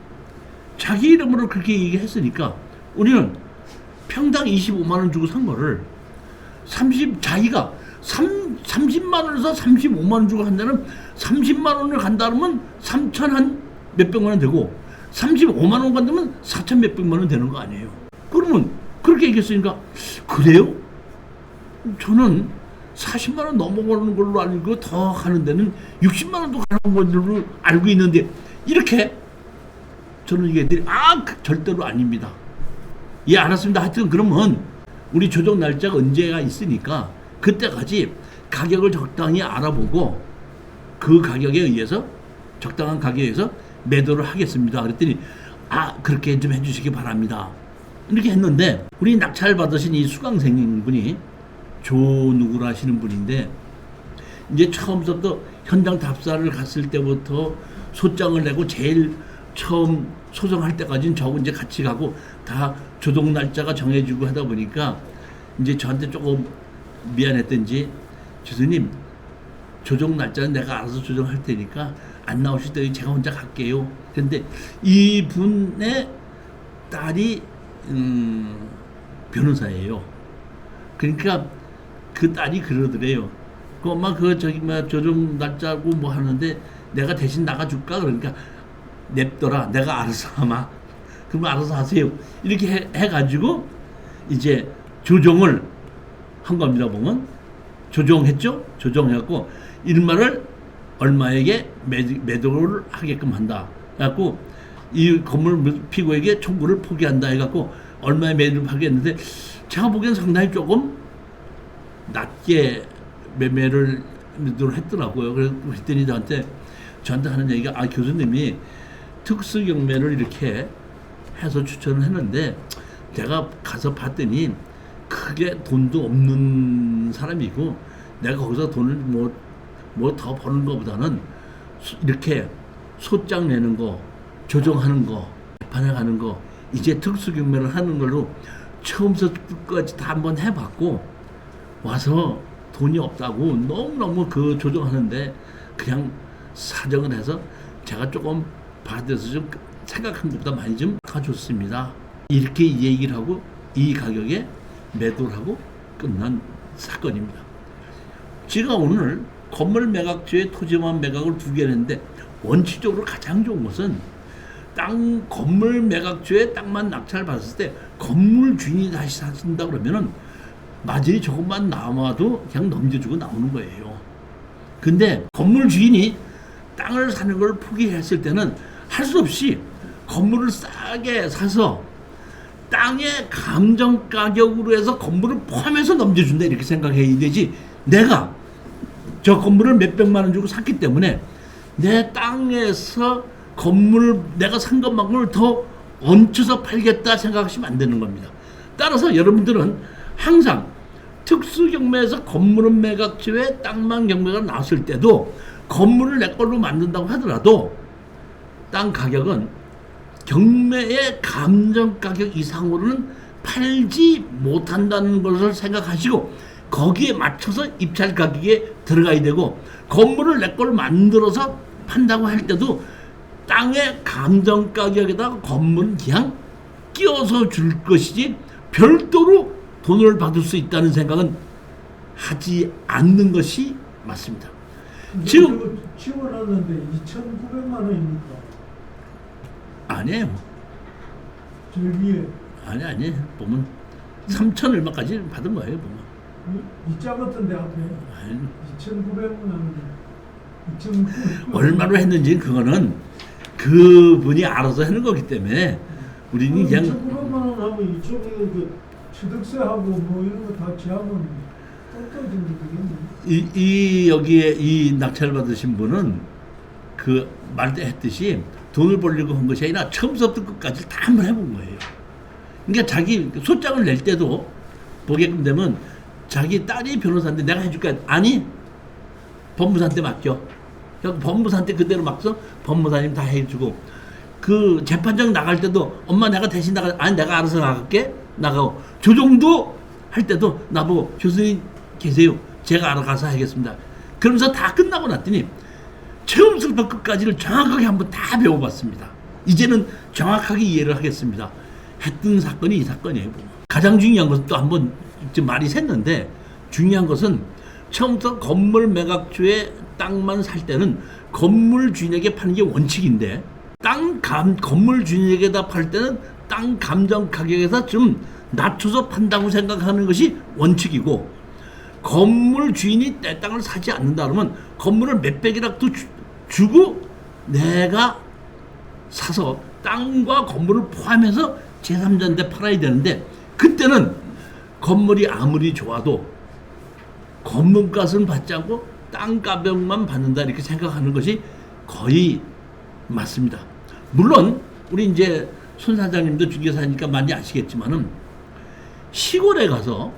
자기 이름으로 그렇게 얘기했으니까 우리는 평당 25만 원 주고 산 거를 자기가 30만 원에서 35만 원 주고 한다면 30만 원을 간다면 3천 한 몇백만 원 되고 35만 원 간다면 4천 몇백만 원 되는 거 아니에요. 그러면 그렇게 얘기했으니까 그래요? 저는 40만 원 넘어가는 걸로 알고 더 가는 데는 60만 원도 가는 걸로 알고 있는데 이렇게 저는 얘기했더니 절대로 아닙니다. 예, 알았습니다. 하여튼 그러면 우리 조정 날짜가 언제가 있으니까 그때까지 가격을 적당히 알아보고 그 가격에 의해서 적당한 가격에 의해서 매도를 하겠습니다. 그랬더니 그렇게 좀 해주시기 바랍니다. 이렇게 했는데 우리 낙찰 받으신 이 수강생 분이 조누구라 하시는 분인데 이제 처음부터 현장 답사를 갔을 때부터 소장을 내고 제일 처음 소송할 때까지는 저하고 이제 같이 가고 다 조정 날짜가 정해지고 하다 보니까 이제 저한테 조금 미안했던지 교수님 조정 날짜는 내가 알아서 조정할 테니까 안 나오실 때 제가 혼자 갈게요. 그런데 이분의 딸이 변호사예요. 그러니까 그 딸이 그러더래요. 그 엄마 조정 날짜고 뭐 하는데 내가 대신 나가줄까? 그러니까 냅둬라. 내가 알아서 하마. 그럼 알아서 하세요. 이렇게 해가지고 이제 조정을 한 겁니다. 보면 조정했죠. 조정해갖고 일마를 얼마에게 매도를 하게끔 한다. 그래갖고 이 건물 피고에게 청구를 포기한다. 해갖고 얼마에 매도를 하겠는데 제가 보기엔 상당히 조금 낮게 매도를 했더라고요. 그랬더니 저한테 하는 얘기가 교수님이 특수 경매를 이렇게 해서 추천을 했는데 제가 가서 봤더니 크게 돈도 없는 사람이고 내가 거기서 돈을 뭐 더 버는 것보다는 이렇게 소장 내는 거, 조정하는 거, 재판에 가는 거 이제 특수 경매를 하는 걸로 처음부터 끝까지 다 한번 해봤고 와서 돈이 없다고 너무너무 그 조정하는데 그냥 사정을 해서 제가 조금 받아서 좀 생각한 것보다 많이 좀 가줬습니다. 이렇게 얘기를 하고 이 가격에 매도를 하고 끝난 사건입니다. 제가 오늘 건물 매각주에 토지만 매각을 두 개를 했는데 원칙적으로 가장 좋은 것은 건물 매각주에 땅만 낙찰 받았을 때 건물 주인이 다시 사신다 그러면은 마진이 조금만 남아도 그냥 넘겨주고 나오는 거예요. 근데 건물 주인이 땅을 사는 걸 포기했을 때는 할 수 없이 건물을 싸게 사서 땅의 감정 가격으로 해서 건물을 포함해서 넘겨준다 이렇게 생각해야 되지. 내가 저 건물을 몇백만 원 주고 샀기 때문에 내 땅에서 건물을 내가 산 것만큼을 더 얹혀서 팔겠다 생각하시면 안 되는 겁니다. 따라서 여러분들은 항상 특수경매에서 건물은 매각지에 땅만 경매가 나왔을 때도 건물을 내 걸로 만든다고 하더라도 땅 가격은 경매의 감정 가격 이상으로는 팔지 못한다는 것을 생각하시고 거기에 맞춰서 입찰 가격에 들어가야 되고, 건물을 내 걸 만들어서 판다고 할 때도 땅의 감정 가격에다가 건물은 그냥 끼워서 줄 것이지 별도로 돈을 받을 수 있다는 생각은 하지 않는 것이 맞습니다. 지금 지원하는데 2,900만 원입니까? 아니에요. 제일 위에 아니 보면 3천 얼마까지 받은 거예요 보면. 이자 같은데 앞에 아니, 2,900만 원, 2,900만 얼마로 했는지 그거는 그분이 알아서 하는 거기 때문에 우리는 그냥 2,900만 원 하면 이쪽에 그 취득세하고 뭐 이런 거 다 제하면 떨어지는 되겠네. 이 여기에 이 낙찰 받으신 분은 그 말도 했듯이 돈을 벌려고 한 것이 아니라 처음부터 끝까지 다 한번 해본 거예요. 그러니까 자기 소장을 낼 때도 보게끔 되면 자기 딸이 변호사인데 내가 해줄까? 아니, 법무사한테 맡겨. 그래서 법무사한테 그대로 맡겨 법무사님 다 해주고, 그 재판장 나갈 때도 엄마 내가 대신 아니 내가 알아서 나갈게. 나가고 조정도 할 때도 나보고 교수님 계세요. 제가 알아가서 하겠습니다. 그러면서 다 끝나고 났더니 처음부터 끝까지를 정확하게 한번 다 배워봤습니다. 이제는 정확하게 이해를 하겠습니다. 했던 사건이 이 사건이에요. 가장 중요한 것은 또 한번 지금 말이 샜는데, 중요한 것은 처음부터 건물 매각주에 땅만 살 때는 건물 주인에게 파는 게 원칙인데, 건물 주인에게다 팔 때는 땅 감정 가격에서 좀 낮춰서 판다고 생각하는 것이 원칙이고, 건물 주인이 내 땅을 사지 않는다 그러면 건물을 몇백이라도 주고 내가 사서 땅과 건물을 포함해서 제3자한테 팔아야 되는데, 그때는 건물이 아무리 좋아도 건물값은 받지 않고 땅 가격만 받는다 이렇게 생각하는 것이 거의 맞습니다. 물론 우리 이제 손 사장님도 중개사니까 많이 아시겠지만은 시골에 가서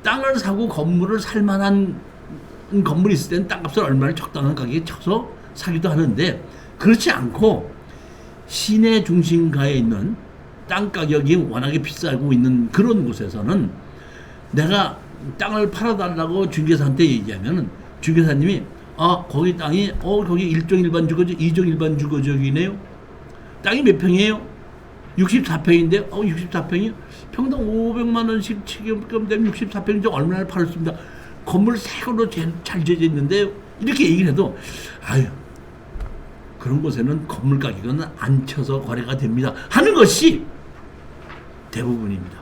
땅을 사고 건물을 살 만한 건물이 있을 때는 땅값을 얼마나 적당한 가격에 쳐서 사기도 하는데, 그렇지 않고 시내 중심가에 있는 땅 가격이 워낙에 비싸고 있는 그런 곳에서는 내가 땅을 팔아달라고 중개사한테 얘기하면은 중개사님이 거기 땅이 거기 1종 일반 주거지 2종 일반 주거지이네요. 땅이 몇 평이에요? 64평인데 64평이 평당 500만 원씩 치금 되면 64평이죠. 얼마나 팔았습니다. 건물 새거로 잘 지어져 있는데 이렇게 얘기를 해도 그런 곳에는 건물 가격은 안 쳐서 거래가 됩니다 하는 것이 대부분입니다.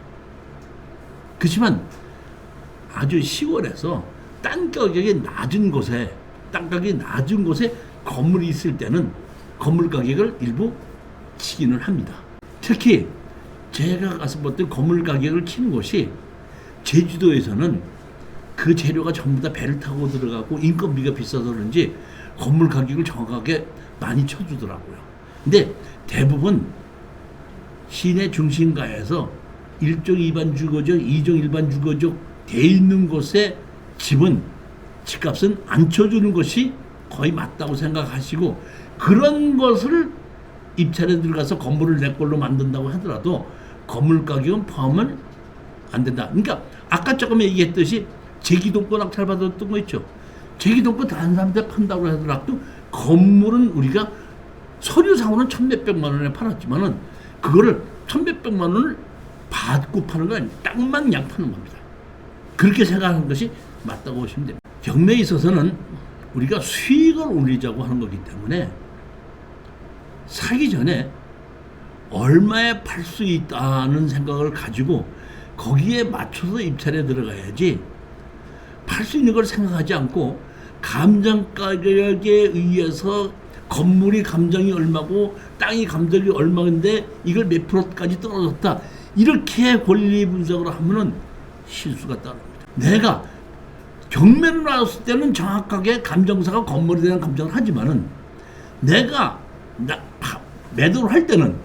그렇지만 아주 시골에서 땅 가격이 낮은 곳에 건물이 있을 때는 건물 가격을 일부 치기는 합니다. 특히 제가 가서 봤던 건물 가격을 치는 곳이 제주도에서는 그 재료가 전부 다 배를 타고 들어가고 인건비가 비싸서 그런지 건물 가격을 정확하게 많이 쳐주더라고요. 근데 대부분 시내 중심가에서 1종 일반 주거적, 2종 일반 주거적 돼 있는 곳에 집값은 안 쳐주는 것이 거의 맞다고 생각하시고, 그런 것을 입찰에 들어가서 건물을 내 걸로 만든다고 하더라도 건물 가격은 포함은 안 된다. 그러니까 아까 조금 얘기했듯이 제기동권 낙찰 받았던 거 있죠. 제기동권 다른 사람한테 판다고 하더라도 건물은 우리가 서류상으로는 1,몇백만 원에 팔았지만은 그거를 1,몇백만 원을 받고 파는 건 아니에요. 땅만 그냥 파는 겁니다. 그렇게 생각하는 것이 맞다고 보시면 됩니다. 경매에 있어서는 우리가 수익을 올리자고 하는 거기 때문에 사기 전에 얼마에 팔 수 있다는 생각을 가지고 거기에 맞춰서 입찰에 들어가야지, 팔 수 있는 걸 생각하지 않고 감정 가격에 의해서 건물이 감정이 얼마고 땅이 감정이 얼마인데 이걸 몇 프로까지 떨어졌다 이렇게 권리 분석을 하면은 실수가 따릅니다. 내가 경매를 나왔을 때는 정확하게 감정사가 건물에 대한 감정을 하지만은 내가 매도를 할 때는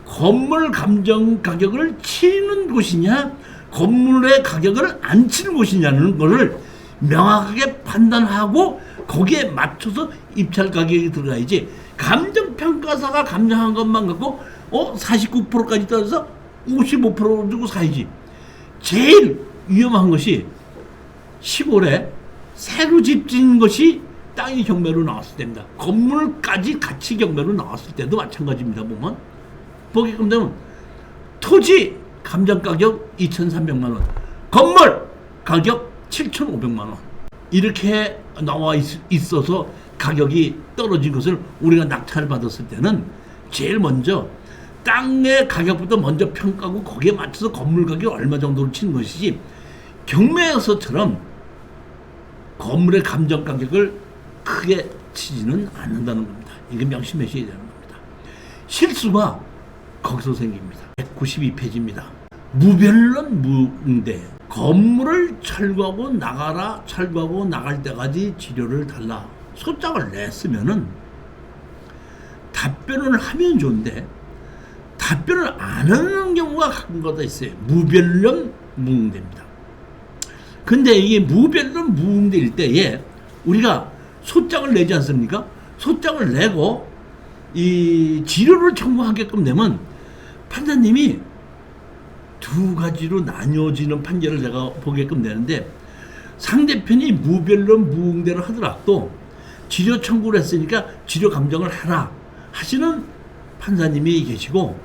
건물 감정 가격을 치는 곳이냐 건물의 가격을 안 치는 곳이냐는 것을 명확하게 판단하고 거기에 맞춰서 입찰 가격이 들어가야지, 감정평가사가 감정한 것만 갖고 49%까지 떨어져서 55% 주고 사야지. 제일 위험한 것이 시골에 새로 집 짓는 것이 땅이 경매로 나왔을 때입니다. 건물까지 같이 경매로 나왔을 때도 마찬가지입니다. 보게끔 되면 토지 감정 가격 2,300만 원, 건물 가격 7,500만 원 이렇게 나와 있어서 가격이 떨어진 것을 우리가 낙찰을 받았을 때는 제일 먼저 땅의 가격부터 먼저 평가하고 거기에 맞춰서 건물 가격이 얼마 정도로 치는 것이지 경매에서처럼 건물의 감정 가격을 크게 치지는 않는다는 겁니다. 이게 명심하셔야 되는 겁니다. 실수가 거기서 생깁니다. 192페이지입니다. 무변론 무응대. 건물을 철거하고 나가라, 철거하고 나갈 때까지 지료를 달라. 소장을 냈으면은 답변을 하면 좋은데 답변을 안 하는 경우가 가끔 가다 있어요. 무변론 무응대입니다. 근데 이게 무변론 무응대일 때에 우리가 소장을 내지 않습니까? 소장을 내고 이 지료를 청구하게끔 되면 판사님이 두 가지로 나뉘어지는 판결을 내가 보게끔 되는데 상대편이 무변론 무응대를 하더라도 지료 청구를 했으니까 지료 감정을 하라 하시는 판사님이 계시고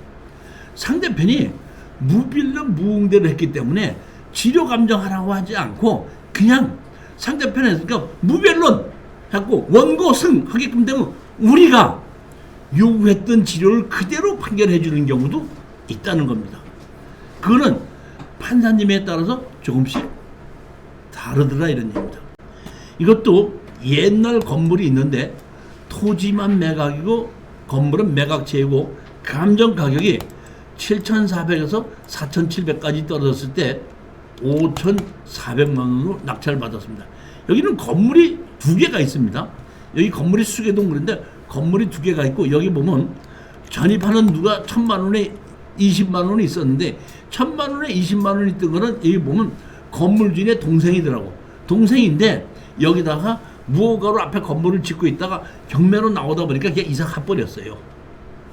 상대편이 무변론 무응대를 했기 때문에 지료 감정하라고 하지 않고 그냥 상대편에 그러니까 무변론 하고 원고 승 하게끔 되면 우리가 요구했던 지료를 그대로 판결해 주는 경우도 있다는 겁니다. 그거는 판사님에 따라서 조금씩 다르더라 이런 얘기입니다. 이것도 옛날 건물이 있는데 토지만 매각이고 건물은 매각제이고 감정 가격이 7,400에서 4,700까지 떨어졌을 때 5,400만 원으로 낙찰을 받았습니다. 여기는 건물이 두 개가 있습니다. 여기 건물이 수계동굴인데 건물이 두 개가 있고 여기 보면 전입하는 누가 1,000만 원에 20만 원이 있었는데 1,000만 원에 20만 원이 있던 거는 여기 보면 건물 주인의 동생이더라고. 동생인데 여기다가 무허가로 앞에 건물을 짓고 있다가 경매로 나오다 보니까 그냥 이사 가버렸어요.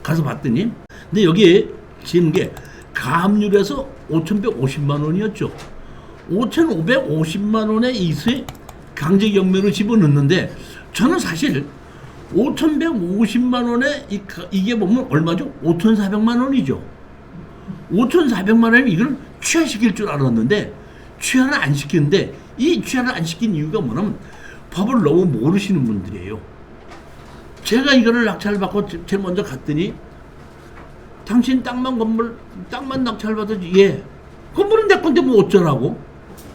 가서 봤더니 근데 여기에 지은 게 가압류에서 5,150만 원이었죠. 5,550만 원의 이수에 강제 경매로 집어넣는데 저는 사실 5,150만 원에 이게 보면 얼마죠? 5,400만 원이죠. 5,400만 원이면 이걸 취하시킬 줄 알았는데 취하를 안 시키는데 이 취하를 안 시킨 이유가 뭐냐면 법을 너무 모르시는 분들이에요. 제가 이거를 낙찰을 받고 제일 먼저 갔더니 당신 땅만 낙찰 받았지. 예. 건물은 내 건데 뭐 어쩌라고?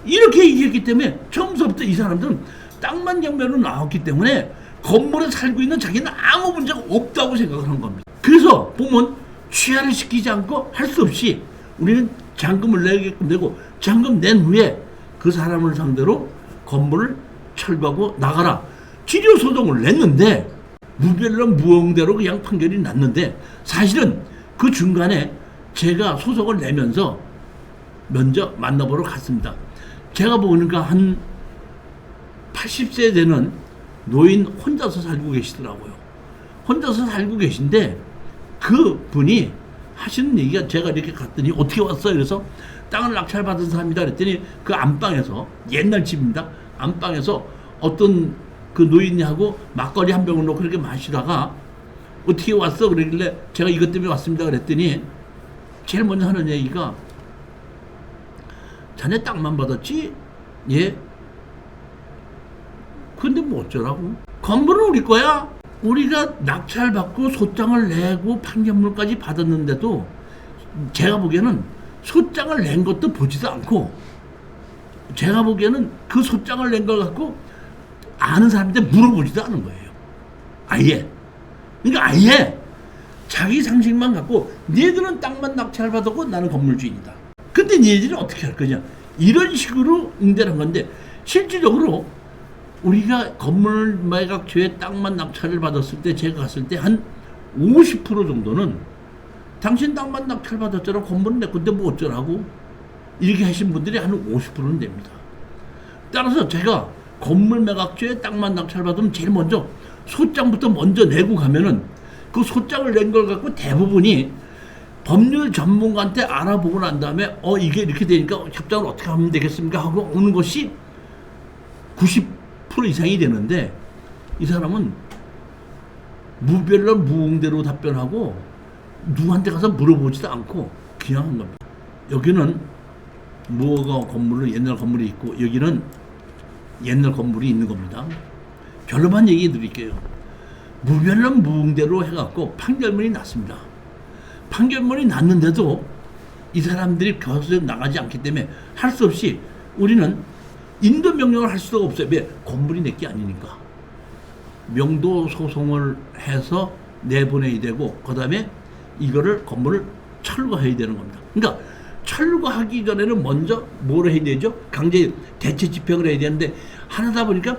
이렇게 얘기했기 때문에 처음부터 이 사람들은 땅만 경매로 나왔기 때문에 건물에 살고 있는 자기는 아무 문제가 없다고 생각을 한 겁니다. 그래서 보면 취하를 시키지 않고 할 수 없이 우리는 잔금을 내게끔 되고 잔금 낸 후에 그 사람을 상대로 건물을 철거하고 나가라. 지료 소송을 냈는데 무변론 무응대로 그냥 판결이 났는데 사실은 그 중간에 제가 소송을 내면서 먼저 만나보러 갔습니다. 제가 보니까 한 80세 되는 노인 혼자서 살고 계시더라고요. 혼자서 살고 계신데 그 분이 하시는 얘기가 제가 이렇게 갔더니 어떻게 왔어요? 그래서 땅을 낙찰받은 사람이다 그랬더니 그 안방에서 옛날 집입니다. 안방에서 어떤 그 노인하고 막걸리 한 병을 놓고 그렇게 마시다가 어떻게 왔어? 그러길래 제가 이것 때문에 왔습니다 그랬더니 제일 먼저 하는 얘기가 자네 땅만 받았지? 예. 근데 뭐 어쩌라고? 건물은 우리 거야? 우리가 낙찰받고 소장을 내고 판결물까지 받았는데도 제가 보기에는 소장을 낸 것도 보지도 않고 제가 보기에는 그 소장을 낸 걸 갖고 아는 사람한테 물어보지도 않은 거예요. 아예. 그러니까 아예 자기 상식만 갖고 니들은 땅만 낙찰받았고 나는 건물주인이다. 근데 니들은 어떻게 할 거냐? 이런 식으로 응대를 한 건데 실질적으로 우리가 건물 매각처에 땅만 낙찰을 받았을 때 제가 갔을 때 한 50% 정도는 당신 땅만 낙찰 받았잖아. 건물은 내 건데 뭐 어쩌라고? 이렇게 하신 분들이 한 50%는 됩니다. 따라서 제가 건물 매각처에 땅만 낙찰 받으면 제일 먼저 소장부터 먼저 내고 가면은 그 소장을 낸 걸 갖고 대부분이 법률 전문가한테 알아보고 난 다음에 이게 이렇게 되니까 협정을 어떻게 하면 되겠습니까? 하고 오는 것이 90% 이상이 되는데 이 사람은 무별난 무응대로 답변하고 누구한테 가서 물어보지도 않고 그냥 한 겁니다. 여기는 무허가 건물로 옛날 건물이 있고 여기는 옛날 건물이 있는 겁니다. 결론만 얘기해 드릴게요. 무별난 무응대로 해갖고 판결문이 났습니다. 판결문이 났는데도 이 사람들이 교섭에 나가지 않기 때문에 할 수 없이 우리는 인도 명령을 할 수가 없어요. 왜? 건물이 내게 아니니까. 명도 소송을 해서 내보내야 되고 그 다음에 이거를 건물을 철거해야 되는 겁니다. 그러니까 철거하기 전에는 먼저 뭘 해야 되죠? 강제 대체 집행을 해야 되는데 하다 보니까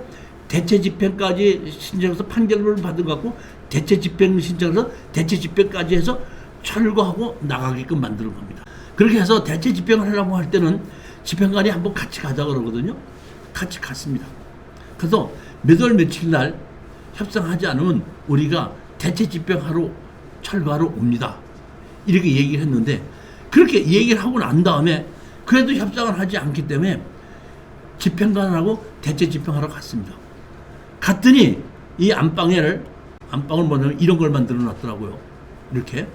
대체 집행까지 신청해서 판결문을 받은 것 같고 대체 집행 신청해서 대체 집행까지 해서 철거하고 나가게끔 만드는 겁니다. 그렇게 해서 대체 집행을 하려고 할 때는 집행관이 한번 같이 가자 그러거든요. 같이 갔습니다. 그래서 몇 월 며칠 날 협상하지 않으면 우리가 대체 집행하러 철거하러 옵니다. 이렇게 얘기를 했는데 그렇게 얘기를 하고 난 다음에 그래도 협상을 하지 않기 때문에 집행관하고 대체 집행하러 갔습니다. 갔더니 이 안방을 뭐냐면 이런 걸 만들어 놨더라고요. 이렇게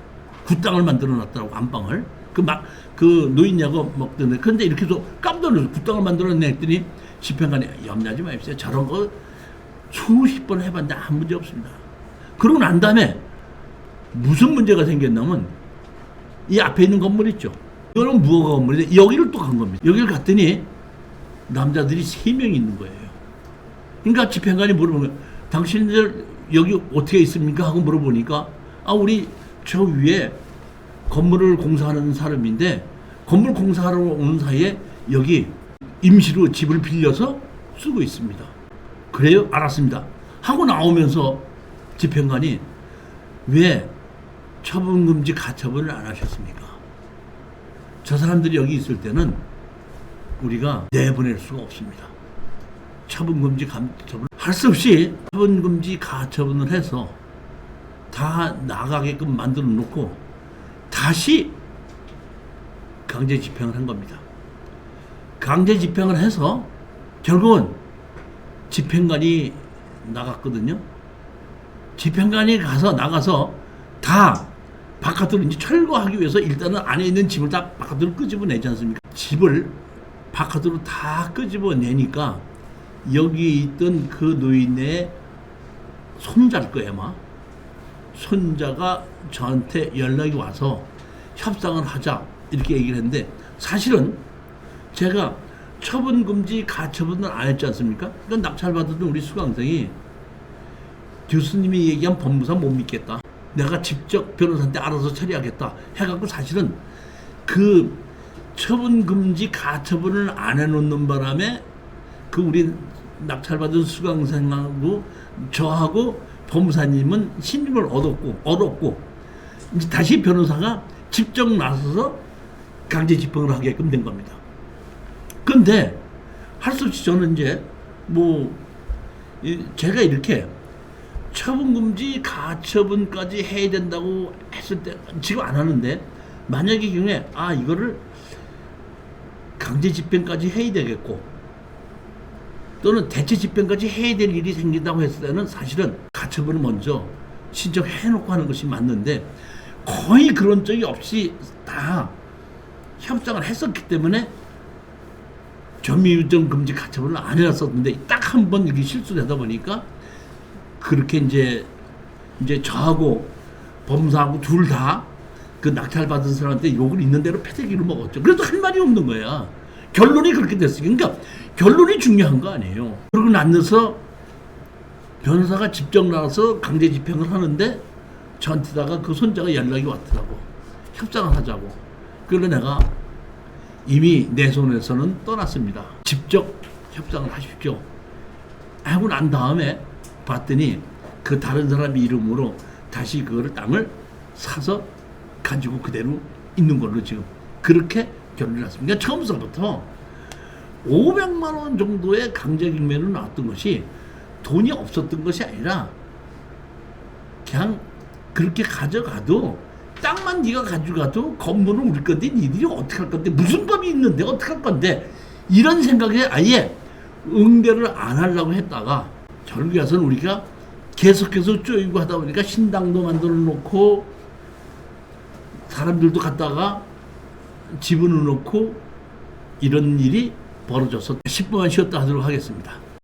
굿땅을 만들어 놨더라고. 안방을 그 노인냐고 먹던데 그런데 이렇게 해서 깜짝 놀라서 굿땅을 만들어 냈더니 집행관이 염려하지 마십시오. 저런 거 수십 번 해봤는데 아무 문제 없습니다. 그러고 난 다음에 무슨 문제가 생겼냐면 이 앞에 있는 건물 있죠. 이거는 무허가 건물인데 여기를 또 간 겁니다. 여기를 갔더니 남자들이 3명이 있는 거예요. 그러니까 집행관이 물어보는 거예요. 당신들 여기 어떻게 있습니까? 하고 물어보니까 우리 저 위에 건물을 공사하는 사람인데 건물 공사하러 오는 사이에 여기 임시로 집을 빌려서 쓰고 있습니다. 그래요? 알았습니다. 하고 나오면서 집행관이 왜 처분금지 가처분을 안 하셨습니까? 저 사람들이 여기 있을 때는 우리가 내보낼 수가 없습니다. 처분금지 가처분 할 수 없이 처분금지 가처분을 해서 다 나가게끔 만들어 놓고 다시 강제 집행을 한 겁니다. 강제 집행을 해서 결국은 집행관이 나갔거든요. 집행관이 나가서 다 바깥으로 이제 철거하기 위해서 일단은 안에 있는 집을 다 바깥으로 끄집어내지 않습니까? 집을 바깥으로 다 끄집어내니까 여기 있던 그 노인의 손자일 거예요, 아마. 손자가 저한테 연락이 와서 협상을 하자 이렇게 얘기를 했는데 사실은 제가 처분금지 가처분을 안 했지 않습니까? 그러니까 낙찰받았던 우리 수강생이 교수님이 얘기한 법무사 못 믿겠다. 내가 직접 변호사한테 알아서 처리하겠다 해갖고 사실은 그 처분금지 가처분을 안 해놓는 바람에 그 우리 낙찰받은 수강생하고 저하고 법무사님은 신임을 얻었고 이제 다시 변호사가 직접 나서서 강제 집행을 하게끔 된 겁니다. 근데 할 수 없이 저는 이제 제가 이렇게 처분금지 가처분까지 해야 된다고 했을 때 지금 안 하는데 만약에 경우에 이거를 강제 집행까지 해야 되겠고 또는 대체 집행까지 해야 될 일이 생긴다고 했을 때는 사실은 가처분을 먼저 신청해놓고 하는 것이 맞는데 거의 그런 적이 없이 다 협상을 했었기 때문에 점유유정 금지 가처분을 안 해놨었는데 딱 한 번 이게 실수되다 보니까 그렇게 이제 저하고 법무사하고 둘 다 그 낙찰받은 사람한테 욕을 있는 대로 패대기를 먹었죠. 그래도 할 말이 없는 거야. 결론이 그렇게 됐어요. 그러니까 결론이 중요한 거 아니에요. 그러고 나서 변호사가 직접 나와서 강제 집행을 하는데 저한테다가 그 손자가 연락이 왔더라고. 협상을 하자고. 그래서 내가 이미 내 손에서는 떠났습니다. 직접 협상을 하십시오. 하고 난 다음에 봤더니 그 다른 사람 이름으로 다시 그거를 땅을 사서 가지고 그대로 있는 걸로 지금 그렇게 결론이 났습니다. 그러니까 처음서부터 500만 원 정도의 강제 경매로 나왔던 것이 돈이 없었던 것이 아니라 그냥 그렇게 가져가도 땅만 네가 가져가도 건물은 우리 건데 니들이 어떻게 할 건데 무슨 법이 있는데 어떻게 할 건데 이런 생각에 아예 응대를 안 하려고 했다가 결국에 와서는 우리가 계속해서 쪼이고 하다 보니까 신당도 만들어 놓고 사람들도 갖다가 집어넣어 놓고 이런 일이 벌어져서 10분만 쉬었다 하도록 하겠습니다.